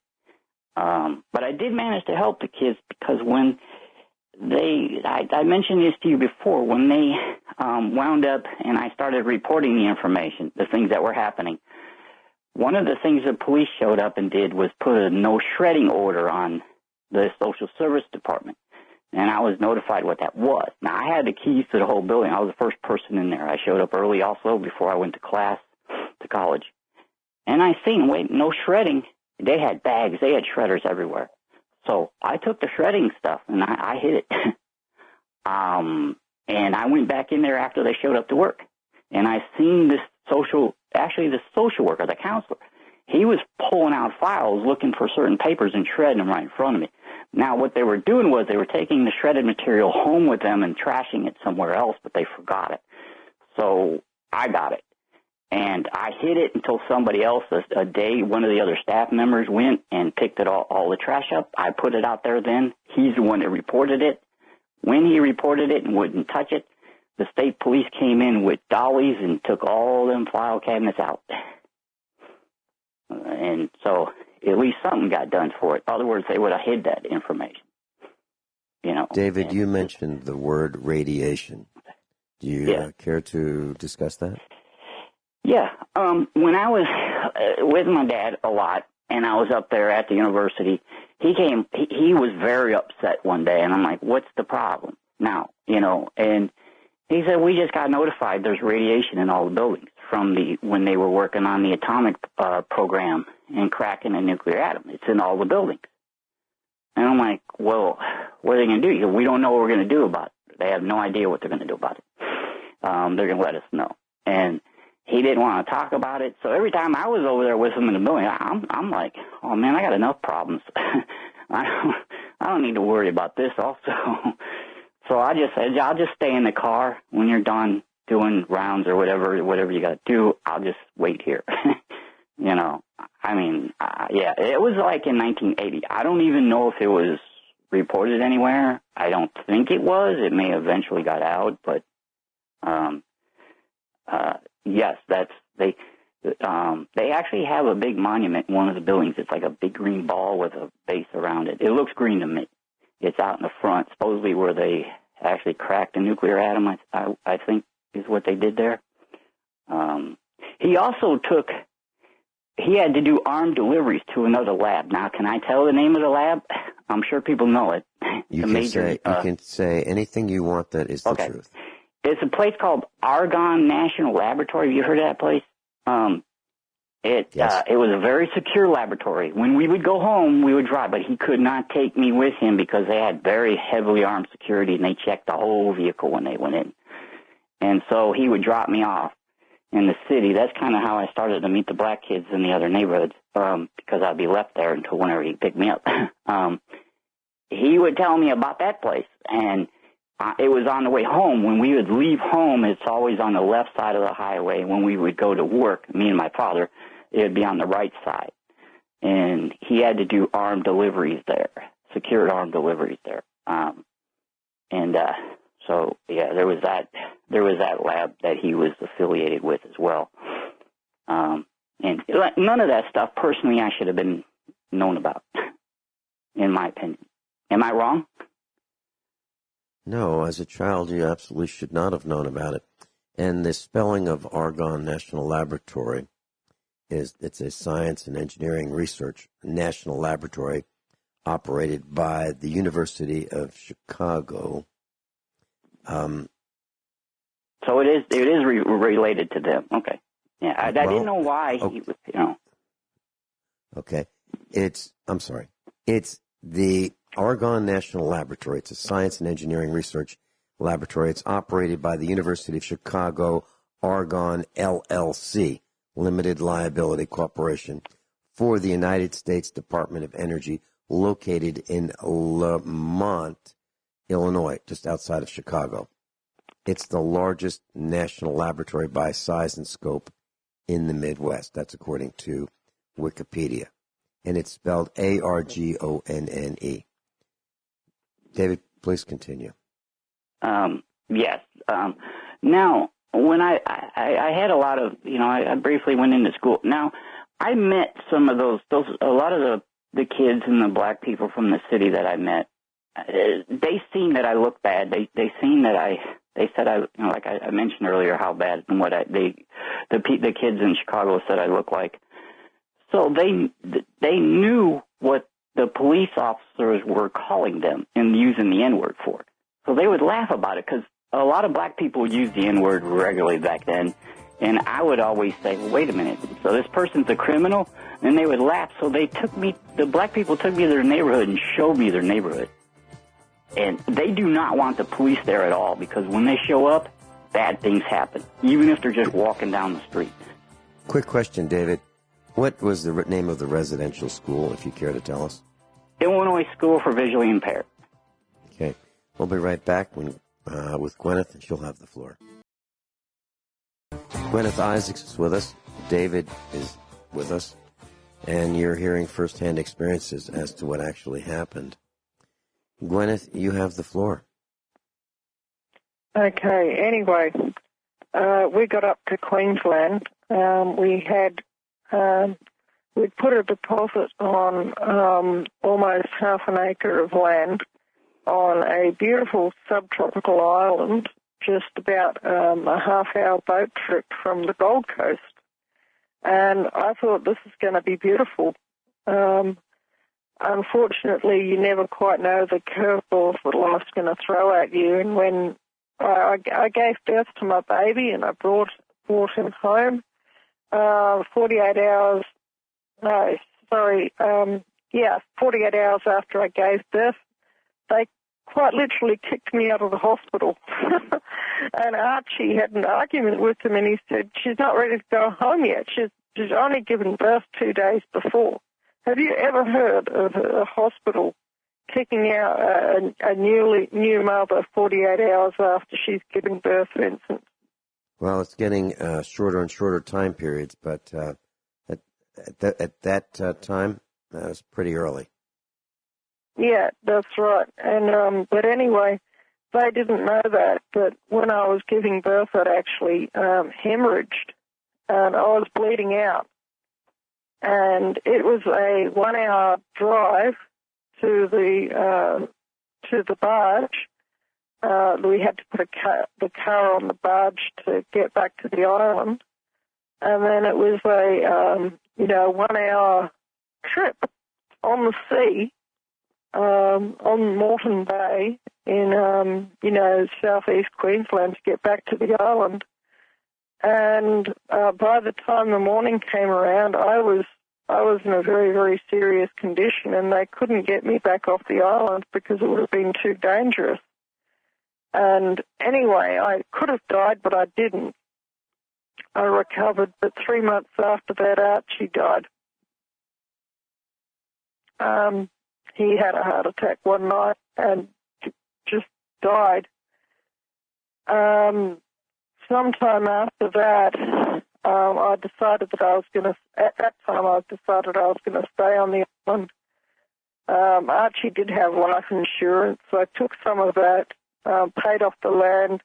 But I did manage to help the kids because when I mentioned this to you before, when they wound up and I started reporting the information, the things that were happening, one of the things the police showed up and did was put a no shredding order on the social service department. And I was notified what that was. Now, I had the keys to the whole building. I was the first person in there. I showed up early also before I went to class, to college. And I seen, wait, no shredding. They had bags. They had shredders everywhere. So I took the shredding stuff and I hid it. And I went back in there after they showed up to work. And I seen the social worker, the counselor. He was pulling out files looking for certain papers and shredding them right in front of me. Now, what they were doing was they were taking the shredded material home with them and trashing it somewhere else, but they forgot it. So I got it. And I hid it until somebody else, a day, one of the other staff members went and picked it all the trash up. I put it out there then. He's the one that reported it. When he reported it and wouldn't touch it, the state police came in with dollies and took all them file cabinets out. And so at least something got done for it. In other words, they would have hid that information. You know. David, you mentioned the word radiation. Do you care to discuss that? Yeah. When I was with my dad a lot, and I was up there at the university, he was very upset one day, and I'm like, what's the problem now? You know, and he said, we just got notified there's radiation in all the buildings from when they were working on the atomic program and cracking a nuclear atom. It's in all the buildings. And I'm like, well, what are they going to do? He said, we don't know what we're going to do about it. They have no idea what they're going to do about it. They're going to let us know. And he didn't want to talk about it. So every time I was over there with him in the building, I'm like, oh, man, I got enough problems. I don't need to worry about this also. So I just said, I'll just stay in the car when you're done doing rounds or whatever you got to do. I'll just wait here. You know, I mean, yeah, it was like in 1980. I don't even know if it was reported anywhere. I don't think it was. It may eventually got out, but yes, they actually have a big monument in one of the buildings. It's like a big green ball with a base around it. It looks green to me. It's out in the front, supposedly where they actually cracked a nuclear atom, I think is what they did there. He also he had to do armed deliveries to another lab. Now, can I tell the name of the lab? I'm sure people know it. You can say anything you want that is the truth. It's a place called Argonne National Laboratory. Have you heard of that place? Yes. It was a very secure laboratory. When we would go home, we would drive, but he could not take me with him because they had very heavily armed security, and they checked the whole vehicle when they went in. And so he would drop me off in the city. That's kind of how I started to meet the black kids in the other neighborhoods, because I'd be left there until whenever he picked me up. He would tell me about that place, and it was on the way home. When we would leave home, it's always on the left side of the highway. When we would go to work, me and my father, it would be on the right side. And he had to do armed deliveries there, secured armed deliveries there. So, yeah, there was that lab that he was affiliated with as well. And none of that stuff, personally, I should have been known about, in my opinion. Am I wrong? No, as a child, you absolutely should not have known about it. And the spelling of Argonne National Laboratory it's a science and engineering research national laboratory operated by the University of Chicago. So it is related to them. Okay. Yeah, I didn't know why he was, you know. Okay. It's the Argonne National Laboratory. It's a science and engineering research laboratory. It's operated by the University of Chicago Argonne LLC, Limited Liability Corporation, for the United States Department of Energy, located in Lamont, Illinois, just outside of Chicago. It's the largest national laboratory by size and scope in the Midwest. That's according to Wikipedia. And it's spelled Argonne. David, please continue. Yes. Now, when I had a lot of, you know, I briefly went into school. Now, I met some of a lot of the kids and the black people from the city that I met they seen that I looked bad. They seen that they said like I mentioned earlier how bad and what the kids in Chicago said I looked like. So they knew what the police officers were calling them and using the N-word for. So they would laugh about it because a lot of black people used the N-word regularly back then. And I would always say, well, wait a minute, so this person's a criminal? And they would laugh. So the black people took me to their neighborhood and showed me their neighborhood. And they do not want the police there at all because when they show up, bad things happen, even if they're just walking down the street. Quick question, David. What was the name of the residential school, if you care to tell us? Illinois School for Visually Impaired. Okay. We'll be right back with Guineith, and she'll have the floor. Guineith Isaacs is with us. David is with us. And you're hearing firsthand experiences as to what actually happened. Guineith, you have the floor. Okay, anyway, we got up to Queensland. We'd put a deposit on almost half an acre of land on a beautiful subtropical island, just about a half-hour boat trip from the Gold Coast. And I thought, this is going to be beautiful. Unfortunately, you never quite know the curveballs that life's going to throw at you. And when I gave birth to my baby and I brought him home, 48 hours after I gave birth, they quite literally kicked me out of the hospital. And Archie had an argument with him, and he said, she's not ready to go home yet. She's only given birth 2 days before. Have you ever heard of a hospital kicking out a new mother 48 hours after she's given birth, Vincent? Well, it's getting shorter and shorter time periods, but at that time, that was pretty early. Yeah, that's right. And but anyway, they didn't know that. But when I was giving birth, I'd actually hemorrhaged, and I was bleeding out. And it was a 1-hour drive to the barge. We had to put the car on the barge to get back to the island, and then it was a 1-hour trip on the sea, on Moreton Bay in southeast Queensland to get back to the island. And by the time the morning came around, I was in a very, very serious condition, and they couldn't get me back off the island because it would have been too dangerous. And anyway, I could have died, but I didn't. I recovered, but 3 months after that, Archie died. He had a heart attack one night and just died. Sometime after that, I decided that I was going to. At that time, I decided I was going to stay on the island. Archie did have life insurance, so I took some of that, paid off the land,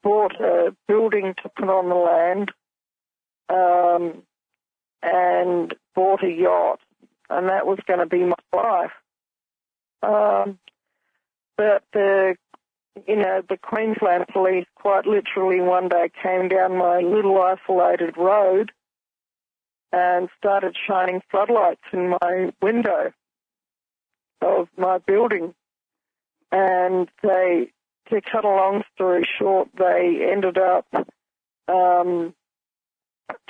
bought a building to put on the land, and bought a yacht, and that was going to be my life. But the Queensland police quite literally one day came down my little isolated road and started shining floodlights in my window of my building. And to cut a long story short, they ended up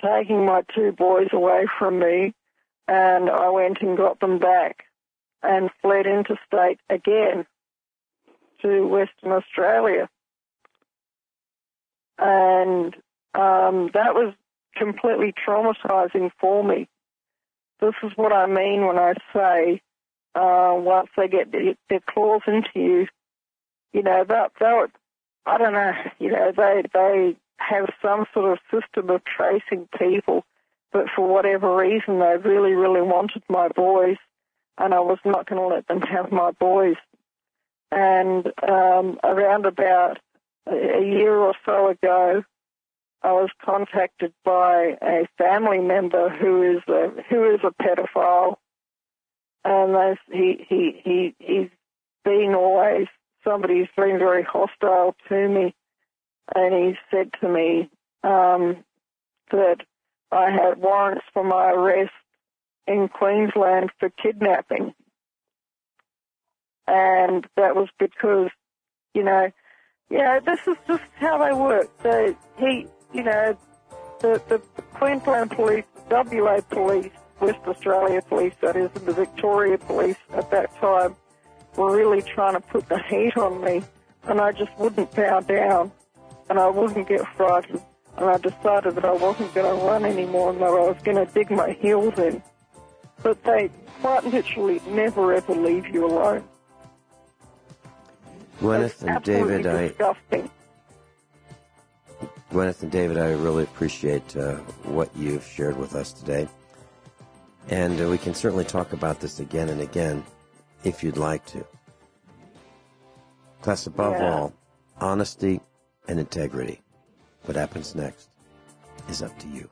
taking my 2 boys away from me, and I went and got them back and fled interstate again to Western Australia. And that was completely traumatizing for me. This is what I mean when I say once they get their claws into you, I don't know, they have some sort of system of tracing people, but for whatever reason they really, really wanted my boys, and I was not going to let them have my boys. And around about a year or so ago, I was contacted by a family member who is a pedophile, and he's been always somebody who's been very hostile to me, and he said to me that I had warrants for my arrest in Queensland for kidnapping, and that was because, this is just how they work. The Queensland Police, WA Police, West Australia Police, that is, and the Victoria Police at that time were really trying to put the heat on me, and I just wouldn't bow down, and I wouldn't get frightened, and I decided that I wasn't going to run anymore and that I was going to dig my heels in. But they quite literally never ever leave you alone. Gwyneth and David, disgusting. Gwyneth and David, I really appreciate what you've shared with us today. And we can certainly talk about this again and again if you'd like to. Plus, above all, honesty and integrity. What happens next is up to you.